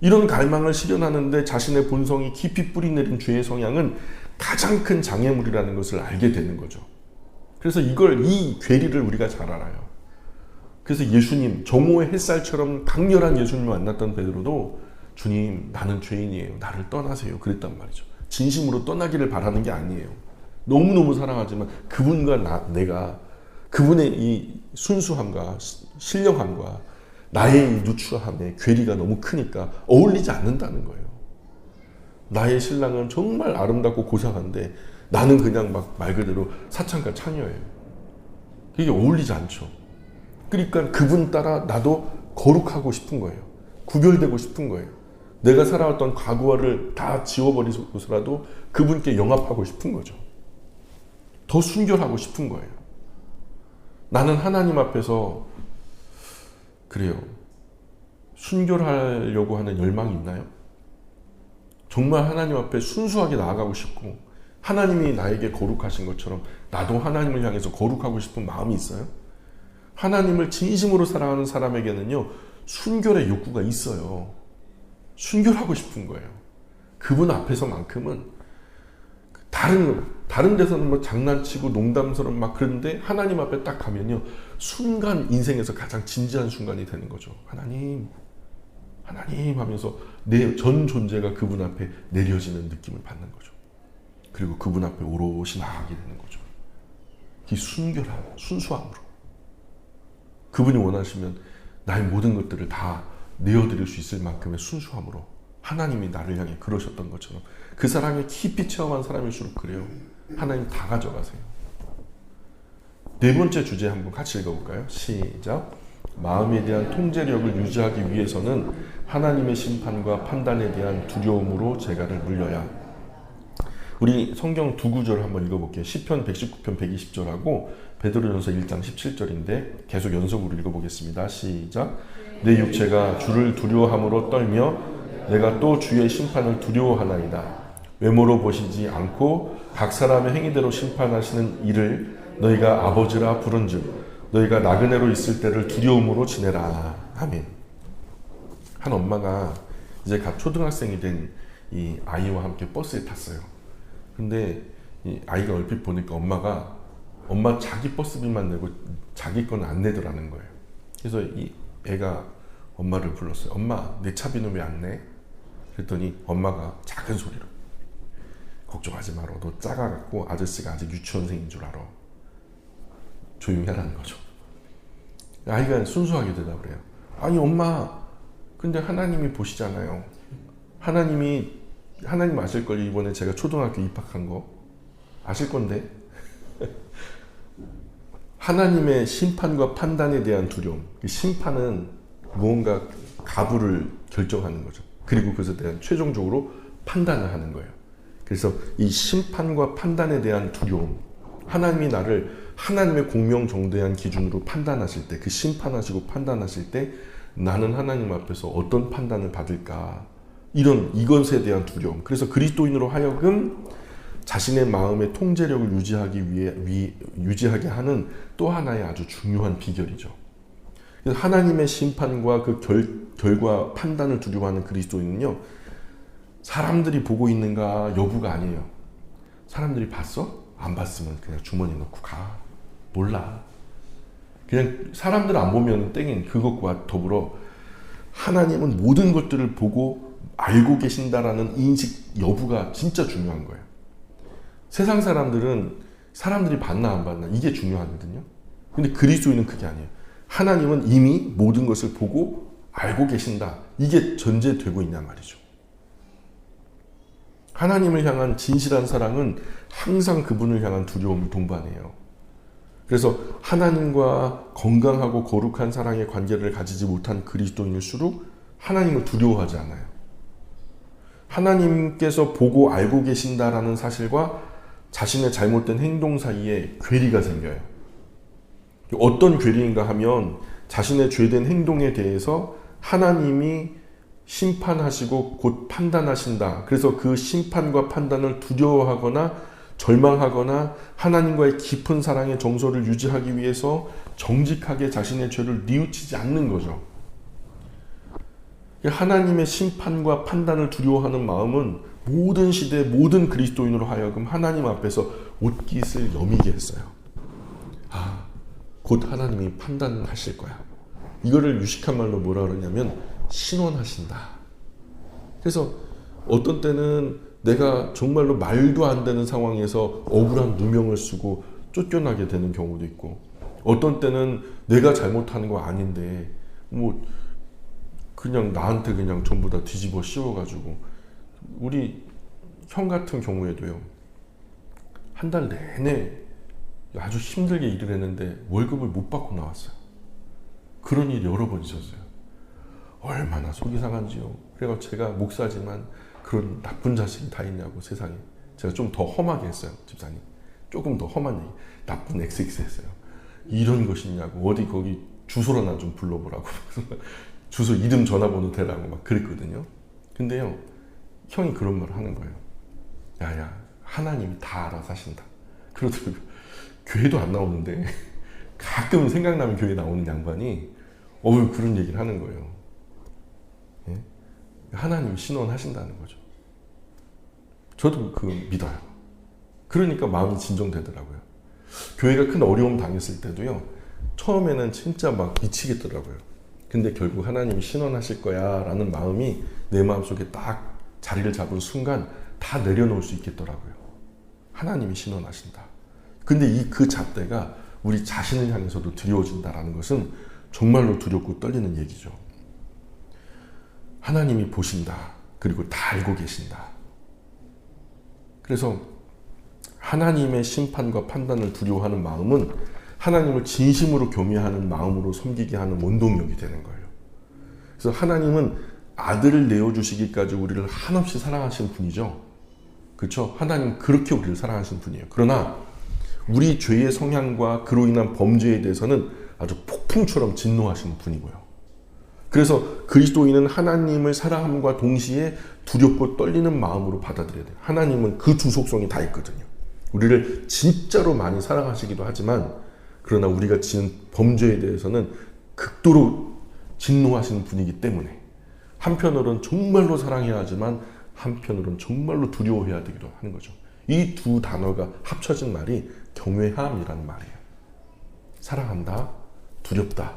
이런 갈망을 실현하는데 자신의 본성이 깊이 뿌리내린 죄의 성향은 가장 큰 장애물이라는 것을 알게 되는 거죠. 그래서 이 괴리를 우리가 잘 알아요. 그래서 예수님, 정오의 햇살처럼 강렬한 예수님을 만났던 베드로도 주님, 나는 죄인이에요. 나를 떠나세요. 그랬단 말이죠. 진심으로 떠나기를 바라는 게 아니에요. 너무너무 사랑하지만 그분과 내가 그분의 이 순수함과 신령함과 나의 이 누추함의 괴리가 너무 크니까 어울리지 않는다는 거예요. 나의 신랑은 정말 아름답고 고상한데 나는 그냥 막 말 그대로 사창가 창녀예요. 그게 어울리지 않죠. 그러니까 그분 따라 나도 거룩하고 싶은 거예요. 구별되고 싶은 거예요. 내가 살아왔던 과거를 다 지워버리고서라도 그분께 영합하고 싶은 거죠. 더 순결하고 싶은 거예요. 나는 하나님 앞에서 그래요. 순결하려고 하는 열망이 있나요? 정말 하나님 앞에 순수하게 나아가고 싶고 하나님이 나에게 거룩하신 것처럼 나도 하나님을 향해서 거룩하고 싶은 마음이 있어요? 하나님을 진심으로 사랑하는 사람에게는요, 순결의 욕구가 있어요. 순결하고 싶은 거예요. 그분 앞에서만큼은 다른 데서는 뭐 장난치고 농담스러운 막 그런데 하나님 앞에 딱 가면요, 순간 인생에서 가장 진지한 순간이 되는 거죠. 하나님 하면서 내 전 존재가 그분 앞에 내려지는 느낌을 받는 거죠. 그리고 그분 앞에 오롯이 나가게 되는 거죠. 이 순결함, 순수함으로. 그분이 원하시면 나의 모든 것들을 다 내어드릴 수 있을 만큼의 순수함으로 하나님이 나를 향해 그러셨던 것처럼 그 사랑을 깊이 체험한 사람일수록 그래요. 하나님 다 가져가세요. 네 번째 주제 한번 같이 읽어볼까요? 시작. 마음에 대한 통제력을 유지하기 위해서는 하나님의 심판과 판단에 대한 두려움으로 재갈을 물려야. 우리 성경 두 구절 한번 읽어볼게요. 시편 119편 120절하고 베드로전서 1장 17절인데 계속 연속으로 읽어보겠습니다. 시작. 내 육체가 주를 두려워함으로 떨며 내가 또 주의 심판을 두려워하나이다. 외모로 보시지 않고 각 사람의 행위대로 심판하시는 이를 너희가 아버지라 부른즉 너희가 나그네로 있을 때를 두려움으로 지내라. 아멘. 한 엄마가 이제 갓 초등학생이 된 이 아이와 함께 버스에 탔어요. 근데 이 아이가 얼핏 보니까 엄마 자기 버스비만 내고 자기 건 안 내더라는 거예요. 그래서 이 애가 엄마를 불렀어요. 엄마, 내 차비는 왜 안 내? 그랬더니 엄마가 작은 소리로 걱정하지 마라. 너 작아갖고 아저씨가 아직 유치원생인 줄 알아. 조용히 하라는 거죠. 아이가 순수하게 대답을 해요. 아니 엄마, 근데 하나님이 보시잖아요. 하나님 아실 걸요. 이번에 제가 초등학교 입학한 거 아실 건데 하나님의 심판과 판단에 대한 두려움. 심판은 무언가 가부를 결정하는 거죠. 그리고 그것에 대한 최종적으로 판단을 하는 거예요. 그래서 이 심판과 판단에 대한 두려움, 하나님이 나를 하나님의 공명정대한 기준으로 판단하실 때, 그 심판하시고 판단하실 때 나는 하나님 앞에서 어떤 판단을 받을까, 이것에 대한 두려움. 그래서 그리스도인으로 하여금 자신의 마음의 통제력을 유지하게 하는 또 하나의 아주 중요한 비결이죠. 그래서 하나님의 심판과 그 결과 판단을 두려워하는 그리스도인은요, 사람들이 보고 있는가 여부가 아니에요. 사람들이 봤어? 안 봤으면 그냥 주머니에 넣고 가. 몰라. 그냥 사람들 안 보면 땡인 그것과 더불어 하나님은 모든 것들을 보고 알고 계신다라는 인식 여부가 진짜 중요한 거예요. 세상 사람들은 사람들이 봤나 안 봤나 이게 중요하거든요. 근데 그리스도인은 그게 아니에요. 하나님은 이미 모든 것을 보고 알고 계신다. 이게 전제되고 있냔 말이죠. 하나님을 향한 진실한 사랑은 항상 그분을 향한 두려움을 동반해요. 그래서 하나님과 건강하고 거룩한 사랑의 관계를 가지지 못한 그리스도인일수록 하나님을 두려워하지 않아요. 하나님께서 보고 알고 계신다라는 사실과 자신의 잘못된 행동 사이에 괴리가 생겨요. 어떤 괴리인가 하면 자신의 죄된 행동에 대해서 하나님이 심판하시고 곧 판단하신다. 그래서 그 심판과 판단을 두려워하거나 절망하거나 하나님과의 깊은 사랑의 정서를 유지하기 위해서 정직하게 자신의 죄를 뉘우치지 않는 거죠. 하나님의 심판과 판단을 두려워하는 마음은 모든 시대 모든 그리스도인으로 하여금 하나님 앞에서 옷깃을 여미게 했어요. 곧 하나님이 판단하실 거야. 이거를 유식한 말로 뭐라 그러냐면 신원하신다. 그래서 어떤 때는 내가 정말로 말도 안 되는 상황에서 억울한 누명을 쓰고 쫓겨나게 되는 경우도 있고, 어떤 때는 내가 잘못하는 거 아닌데 뭐 그냥 나한테 그냥 전부 다 뒤집어 씌워가지고, 우리 형 같은 경우에도요, 한 달 내내 아주 힘들게 일을 했는데 월급을 못 받고 나왔어요. 그런 일이 여러 번 있었어요. 얼마나 속이 상한지요. 그래서 제가 목사지만 그런 나쁜 자식이 다 있냐고, 세상에. 제가 좀 더 험하게 했어요, 집사님. 조금 더 험한 얘기. 나쁜 XX 했어요. 이런 것이 있냐고, 어디 거기 주소로나 좀 불러보라고. 주소 이름 전화번호 대라고 막 그랬거든요. 근데요, 형이 그런 말을 하는 거예요. 야야, 하나님이 다 알아서 하신다. 그러더라고요. 교회도 안 나오는데 가끔 생각나면 교회 나오는 양반이 그런 얘기를 하는 거예요. 예? 하나님이 신원하신다는 거죠. 저도 그거 믿어요. 그러니까 마음이 진정되더라고요. 교회가 큰 어려움 당했을 때도요, 처음에는 진짜 막 미치겠더라고요. 근데 결국 하나님이 신원하실 거야 라는 마음이 내 마음속에 딱 자리를 잡은 순간 다 내려놓을 수 있겠더라고요. 하나님이 신원하신다. 근데 그 잣대가 우리 자신을 향해서도 두려워진다라는 것은 정말로 두렵고 떨리는 얘기죠. 하나님이 보신다. 그리고 다 알고 계신다. 그래서 하나님의 심판과 판단을 두려워하는 마음은 하나님을 진심으로 경외하는 마음으로 섬기게 하는 원동력이 되는 거예요. 그래서 하나님은 아들을 내어주시기까지 우리를 한없이 사랑하신 분이죠. 그렇죠? 하나님 그렇게 우리를 사랑하신 분이에요. 그러나 우리 죄의 성향과 그로 인한 범죄에 대해서는 아주 폭풍처럼 진노하시는 분이고요. 그래서 그리스도인은 하나님을 사랑함과 동시에 두렵고 떨리는 마음으로 받아들여야 돼요. 하나님은 그 두 속성이 다 있거든요. 우리를 진짜로 많이 사랑하시기도 하지만, 그러나 우리가 지은 범죄에 대해서는 극도로 진노하시는 분이기 때문에 한편으로는 정말로 사랑해야 하지만 한편으로는 정말로 두려워해야 되기도 하는 거죠. 이 두 단어가 합쳐진 말이 경외함이라는 말이에요. 사랑한다, 두렵다.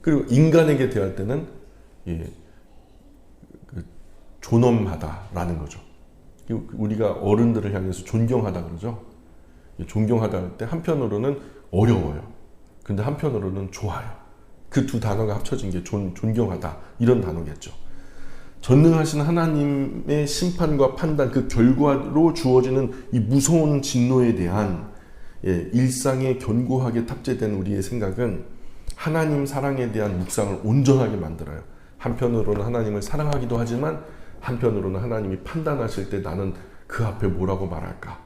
그리고 인간에게 대할 때는 존엄하다라는 거죠. 우리가 어른들을 향해서 존경하다 그러죠. 존경하다 할 때 한편으로는 어려워요. 근데 한편으로는 좋아요. 그 두 단어가 합쳐진 게 존경하다 이런 단어겠죠. 전능하신 하나님의 심판과 판단, 그 결과로 주어지는 이 무서운 진노에 대한 일상에 견고하게 탑재된 우리의 생각은 하나님 사랑에 대한 묵상을 온전하게 만들어요. 한편으로는 하나님을 사랑하기도 하지만 한편으로는 하나님이 판단하실 때 나는 그 앞에 뭐라고 말할까?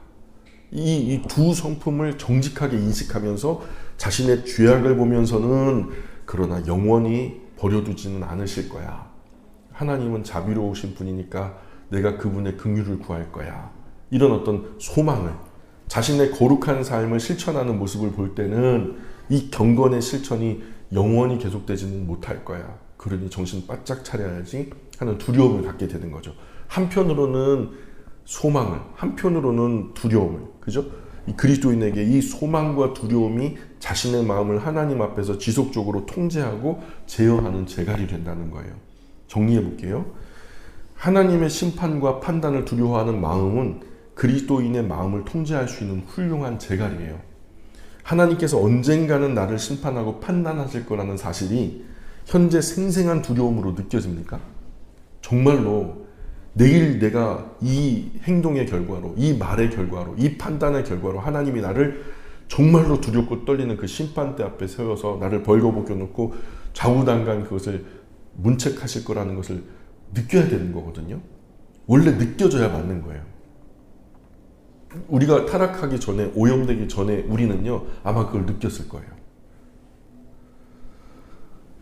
이 두 성품을 정직하게 인식하면서 자신의 죄악을 보면서는 그러나 영원히 버려두지는 않으실 거야. 하나님은 자비로우신 분이니까 내가 그분의 긍휼을 구할 거야. 이런 어떤 소망을, 자신의 거룩한 삶을 실천하는 모습을 볼 때는 이 경건의 실천이 영원히 계속되지는 못할 거야. 그러니 정신 바짝 차려야지 하는 두려움을 갖게 되는 거죠. 한편으로는 소망을, 한편으로는 두려움을, 그죠? 이 그리스도인에게 이 소망과 두려움이 자신의 마음을 하나님 앞에서 지속적으로 통제하고 제어하는 재갈이 된다는 거예요. 정리해 볼게요. 하나님의 심판과 판단을 두려워하는 마음은 그리스도인의 마음을 통제할 수 있는 훌륭한 재갈이에요. 하나님께서 언젠가는 나를 심판하고 판단하실 거라는 사실이 현재 생생한 두려움으로 느껴집니까? 정말로 내일 내가 이 행동의 결과로, 이 말의 결과로, 이 판단의 결과로 하나님이 나를 정말로 두렵고 떨리는 그 심판대 앞에 세워서 나를 벌거벗겨 놓고 좌우당간 그것을 문책하실 거라는 것을 느껴야 되는 거거든요. 원래 느껴져야 맞는 거예요. 우리가 타락하기 전에, 오염되기 전에 우리는요, 아마 그걸 느꼈을 거예요.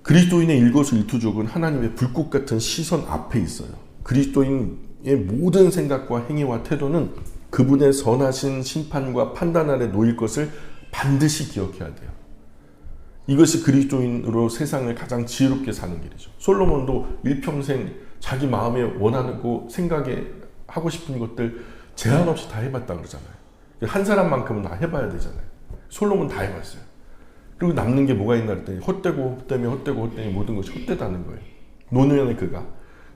그리스도인의 일거수일투족은 하나님의 불꽃 같은 시선 앞에 있어요. 그리스도인의 모든 생각과 행위와 태도는 그분의 선하신 심판과 판단 아래 놓일 것을 반드시 기억해야 돼요. 이것이 그리스도인으로 세상을 가장 지혜롭게 사는 길이죠. 솔로몬도 일평생 자기 마음에 원하고 생각에 하고 싶은 것들 제한 없이 다 해봤다 그러잖아요. 한 사람만큼은 다 해봐야 되잖아요. 솔로몬 다 해봤어요. 그리고 남는 게 뭐가 있나 했더니 헛되니 모든 것이 헛되다는 거예요. 노년의 그가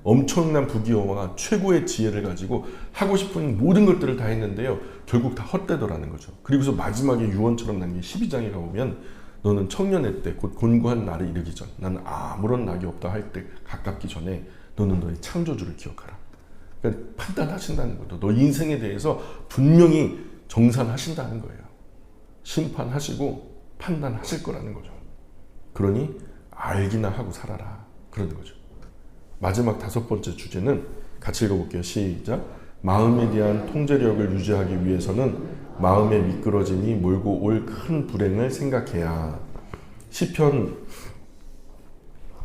엄청난 부귀영화가 최고의 지혜를 가지고 하고 싶은 모든 것들을 다 했는데요. 결국 다 헛되더라는 거죠. 그리고서 마지막에 유언처럼 남긴 12장에 가보면 너는 청년의 때 곧 곤고한 날에 이르기 전 나는 아무런 낙이 없다 할 때 가깝기 전에 너는 너의 창조주를 기억하라. 그러니까 판단하신다는 거죠. 너 인생에 대해서 분명히 정산하신다는 거예요. 심판하시고 판단하실 거라는 거죠. 그러니 알기나 하고 살아라. 그러는 거죠. 마지막 5번째 주제는 같이 읽어볼게요. 시작. 마음에 대한 통제력을 유지하기 위해서는 마음의 미끄러짐이 몰고 올 큰 불행을 생각해야. 시편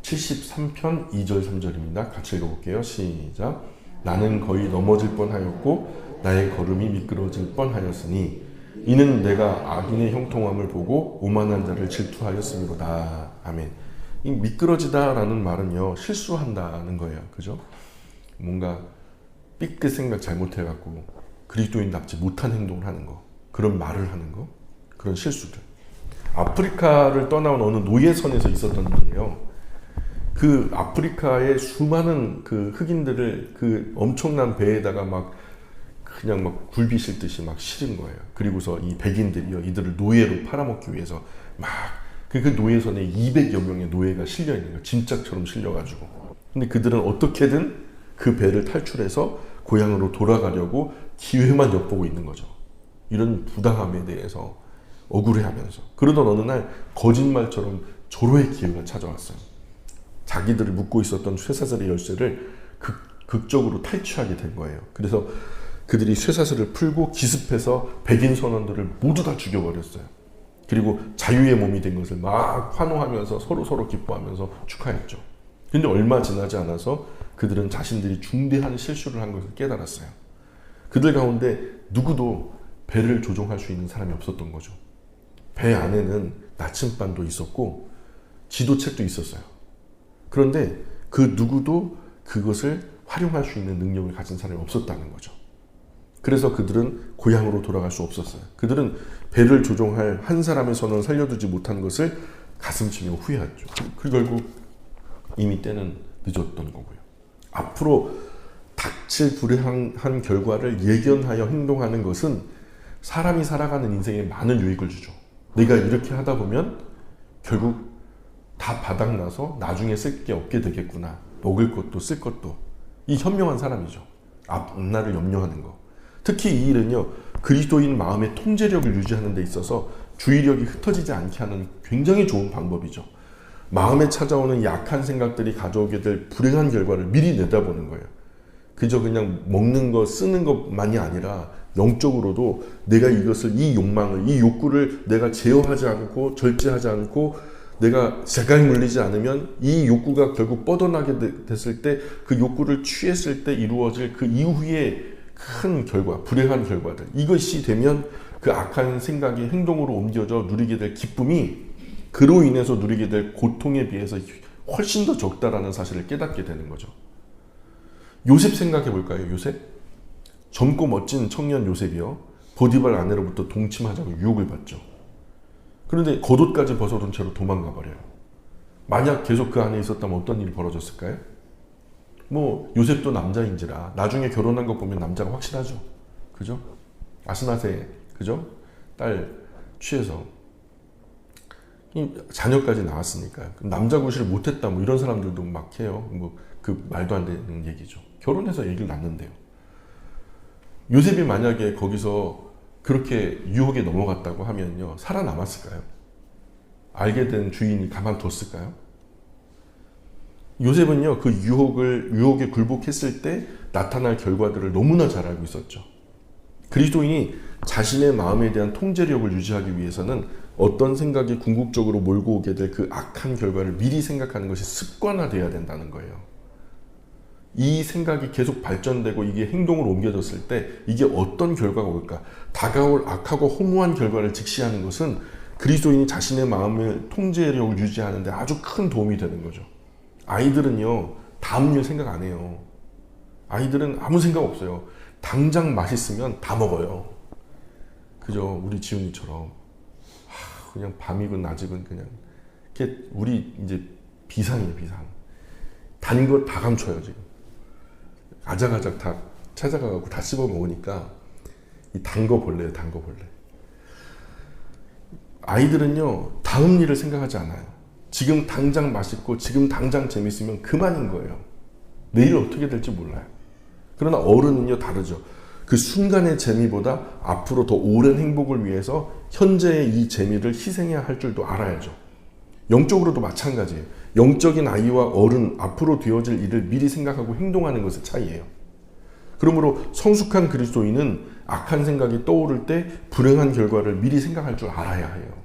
73편 2절 3절입니다. 같이 읽어볼게요. 시작. 나는 거의 넘어질 뻔하였고 나의 걸음이 미끄러질 뻔하였으니 이는 내가 악인의 형통함을 보고 오만한 자를 질투하였음이로다. 아멘. 이 미끄러지다라는 말은요, 실수한다는 거예요. 그죠? 뭔가 삐끗 생각 잘못해갖고 그리스도인답지 못한 행동을 하는 거, 그런 말을 하는 거, 그런 실수들. 아프리카를 떠나온 어느 노예선에서 있었던 일이에요. 그 아프리카의 수많은 그 흑인들을 그 엄청난 배에다가 그냥 막 굴비 실듯이 막 실은 거예요. 그리고서 이 백인들이요, 이들을 노예로 팔아먹기 위해서 그 노예선에 200여 명의 노예가 실려 있는 거예요. 짐짝처럼 실려가지고. 근데 그들은 어떻게든 그 배를 탈출해서 고향으로 돌아가려고 기회만 엿보고 있는 거죠. 이런 부당함에 대해서 억울해하면서. 그러던 어느 날 거짓말처럼 조로의 기회가 찾아왔어요. 자기들을 묶고 있었던 쇠사슬의 열쇠를 극적으로 탈취하게 된 거예요. 그래서 그들이 쇠사슬을 풀고 기습해서 백인 선원들을 모두 다 죽여버렸어요. 그리고 자유의 몸이 된 것을 막 환호하면서 서로 기뻐하면서 축하했죠. 근데 얼마 지나지 않아서 그들은 자신들이 중대한 실수를 한 것을 깨달았어요. 그들 가운데 누구도 배를 조종할 수 있는 사람이 없었던 거죠. 배 안에는 나침반도 있었고 지도책도 있었어요. 그런데 그 누구도 그것을 활용할 수 있는 능력을 가진 사람이 없었다는 거죠. 그래서 그들은 고향으로 돌아갈 수 없었어요. 그들은 배를 조종할 한 사람의 선을 살려두지 못한 것을 가슴치며 후회했죠. 그 결국 이미 때는 늦었던 거고요. 앞으로 닥칠 불행한 결과를 예견하여 행동하는 것은 사람이 살아가는 인생에 많은 유익을 주죠. 내가 이렇게 하다 보면 결국 다 바닥나서 나중에 쓸 게 없게 되겠구나. 먹을 것도 쓸 것도. 이 현명한 사람이죠. 앞날을 염려하는 거. 특히 이 일은요, 그리스도인 마음의 통제력을 유지하는 데 있어서 주의력이 흩어지지 않게 하는 굉장히 좋은 방법이죠. 마음에 찾아오는 약한 생각들이 가져오게 될 불행한 결과를 미리 내다보는 거예요. 그저 그냥 먹는 거, 쓰는 것만이 아니라 영적으로도 내가 이것을, 이 욕망을, 이 욕구를 내가 제어하지 않고 절제하지 않고 내가 제각이 물리지 않으면 이 욕구가 결국 뻗어나게 됐을 때, 그 욕구를 취했을 때 이루어질 그 이후의 큰 결과, 불행한 결과들, 이것이 되면 그 악한 생각이 행동으로 옮겨져 누리게 될 기쁨이 그로 인해서 누리게 될 고통에 비해서 훨씬 더 적다라는 사실을 깨닫게 되는 거죠. 요셉 생각해 볼까요? 요셉? 젊고 멋진 청년 요셉이요, 보디발 아내로부터 동침하자고 유혹을 받죠. 그런데 겉옷까지 벗어둔 채로 도망가 버려요. 만약 계속 그 안에 있었다면 어떤 일이 벌어졌을까요? 요셉도 남자인지라 나중에 결혼한 거 보면 남자가 확실하죠. 그죠? 아스나세, 그죠? 딸 취해서 자녀까지 낳았으니까요. 남자 구실을 못했다 뭐 이런 사람들도 막 해요. 뭐 그 말도 안 되는 얘기죠. 결혼해서 애기를 낳는데요. 요셉이 만약에 거기서 그렇게 유혹에 넘어갔다고 하면요, 살아남았을까요? 알게 된 주인이 가만뒀을까요? 요셉은요, 그 유혹에 굴복했을 때 나타날 결과들을 너무나 잘 알고 있었죠. 그리스도인이 자신의 마음에 대한 통제력을 유지하기 위해서는 어떤 생각이 궁극적으로 몰고 오게 될 그 악한 결과를 미리 생각하는 것이 습관화되어야 된다는 거예요. 이 생각이 계속 발전되고 이게 행동으로 옮겨졌을 때 이게 어떤 결과가 올까? 다가올 악하고 허무한 결과를 직시하는 것은 그리스도인이 자신의 마음의 통제력을 유지하는 데 아주 큰 도움이 되는 거죠. 아이들은요, 다음 일 생각 안 해요. 아이들은 아무 생각 없어요. 당장 맛있으면 다 먹어요. 그죠? 우리 지훈이처럼. 그냥 밤이건 낮이건 그냥. 우리 이제 비상이에요, 비상. 단 거 다 감춰요, 지금. 아작아작 다 찾아가고 다 씹어 먹으니까 이 단 거 벌레예요, 단 거 벌레. 아이들은요, 다음 일을 생각하지 않아요. 지금 당장 맛있고 지금 당장 재밌으면 그만인 거예요. 내일 어떻게 될지 몰라요. 그러나 어른은요, 다르죠. 그 순간의 재미보다 앞으로 더 오랜 행복을 위해서 현재의 이 재미를 희생해야 할 줄도 알아야죠. 영적으로도 마찬가지예요. 영적인 아이와 어른, 앞으로 되어질 일을 미리 생각하고 행동하는 것의 차이예요. 그러므로 성숙한 그리스도인은 악한 생각이 떠오를 때 불행한 결과를 미리 생각할 줄 알아야 해요.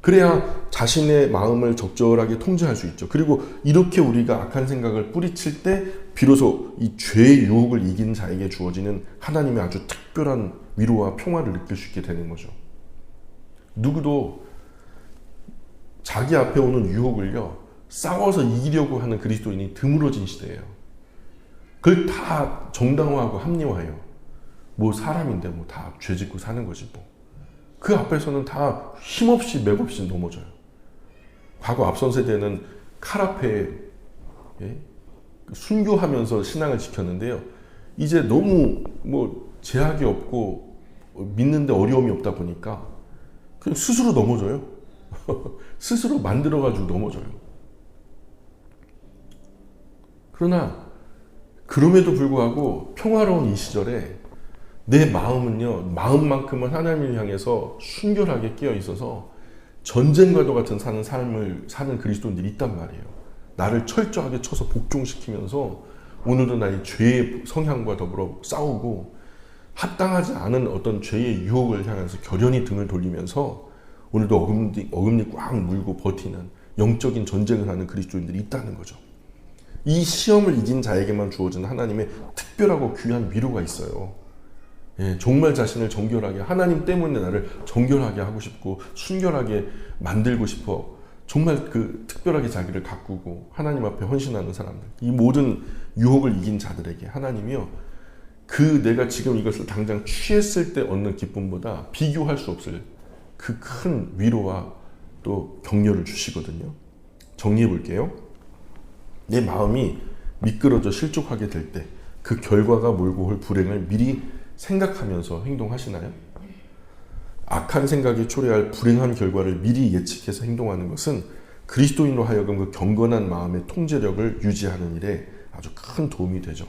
그래야 자신의 마음을 적절하게 통제할 수 있죠. 그리고 이렇게 우리가 악한 생각을 뿌리칠 때 비로소 이 죄의 유혹을 이긴 자에게 주어지는 하나님의 아주 특별한 위로와 평화를 느낄 수 있게 되는 거죠. 누구도 자기 앞에 오는 유혹을요, 싸워서 이기려고 하는 그리스도인이 드물어진 시대예요. 그걸 다 정당화하고 합리화해요. 뭐 사람인데 뭐 다 죄짓고 사는 거지 뭐. 그 앞에서는 다 힘없이 맥없이 넘어져요. 과거 앞선 세대는 칼 앞에 순교하면서 신앙을 지켰는데요. 이제 너무 뭐 제약이 없고 믿는데 어려움이 없다 보니까 그냥 스스로 넘어져요. 스스로 만들어가지고 넘어져요. 그러나 그럼에도 불구하고 평화로운 이 시절에 내 마음은요, 마음만큼은 하나님을 향해서 순결하게 깨어 있어서 전쟁과도 같은 삶을 사는 그리스도인들이 있단 말이에요. 나를 철저하게 쳐서 복종시키면서 오늘도 나의 죄의 성향과 더불어 싸우고 합당하지 않은 어떤 죄의 유혹을 향해서 결연히 등을 돌리면서 오늘도 어금니 꽉 물고 버티는 영적인 전쟁을 하는 그리스도인들이 있다는 거죠. 이 시험을 이긴 자에게만 주어진 하나님의 특별하고 귀한 위로가 있어요. 정말 자신을 정결하게, 하나님 때문에 나를 정결하게 하고 싶고 순결하게 만들고 싶어 정말 그 특별하게 자기를 가꾸고 하나님 앞에 헌신하는 사람들, 이 모든 유혹을 이긴 자들에게 하나님이요, 그 내가 지금 이것을 당장 취했을 때 얻는 기쁨보다 비교할 수 없을 그 큰 위로와 또 격려를 주시거든요. 정리해 볼게요. 내 마음이 미끄러져 실족하게 될 때 그 결과가 몰고 올 불행을 미리 생각하면서 행동하시나요? 악한 생각이 초래할 불행한 결과를 미리 예측해서 행동하는 것은 그리스도인으로 하여금 그 경건한 마음의 통제력을 유지하는 일에 아주 큰 도움이 되죠.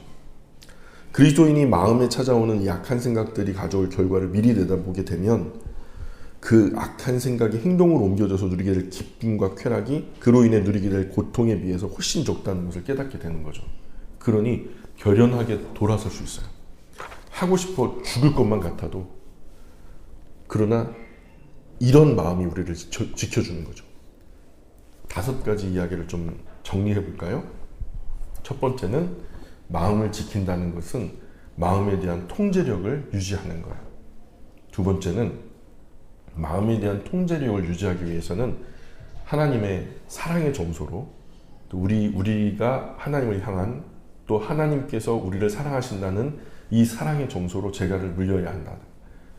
그리스도인이 마음에 찾아오는 이 악한 생각들이 가져올 결과를 미리 내다보게 되면 그 악한 생각이 행동으로 옮겨져서 누리게 될 기쁨과 쾌락이 그로 인해 누리게 될 고통에 비해서 훨씬 적다는 것을 깨닫게 되는 거죠. 그러니 결연하게 돌아설 수 있어요. 하고 싶어 죽을 것만 같아도. 그러나 이런 마음이 우리를 지켜주는 거죠. 5가지 이야기를 좀 정리해 볼까요? 첫 번째는 마음을 지킨다는 것은 마음에 대한 통제력을 유지하는 거예요. 두 번째는 마음에 대한 통제력을 유지하기 위해서는 하나님의 사랑의 정서로 또 우리가 하나님을 향한 또 하나님께서 우리를 사랑하신다는 이 사랑의 정서로 제가를 물려야 한다.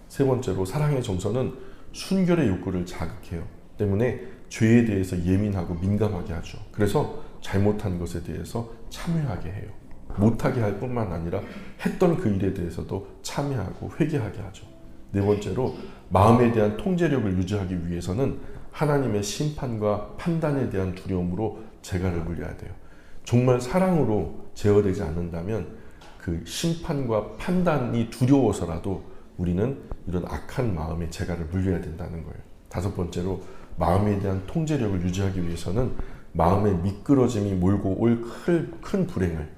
세 번째로 사랑의 정서는 순결의 욕구를 자극해요. 때문에 죄에 대해서 예민하고 민감하게 하죠. 그래서 잘못한 것에 대해서 참회하게 해요. 못하게 할 뿐만 아니라 했던 그 일에 대해서도 참회하고 회개하게 하죠. 네 번째로 마음에 대한 통제력을 유지하기 위해서는 하나님의 심판과 판단에 대한 두려움으로 재갈을 물려야 돼요. 정말 사랑으로 제어되지 않는다면 그 심판과 판단이 두려워서라도 우리는 이런 악한 마음에 재갈을 물려야 된다는 거예요. 다섯 번째로, 마음에 대한 통제력을 유지하기 위해서는 마음의 미끄러짐이 몰고 올 큰 불행을,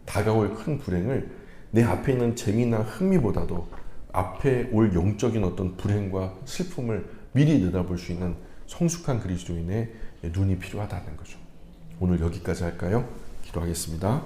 다가올 큰 불행을 내 앞에 있는 재미나 흥미보다도 앞에 올 영적인 어떤 불행과 슬픔을 미리 내다볼 수 있는 성숙한 그리스도인의 눈이 필요하다는 거죠. 오늘 여기까지 할까요? 기도하겠습니다.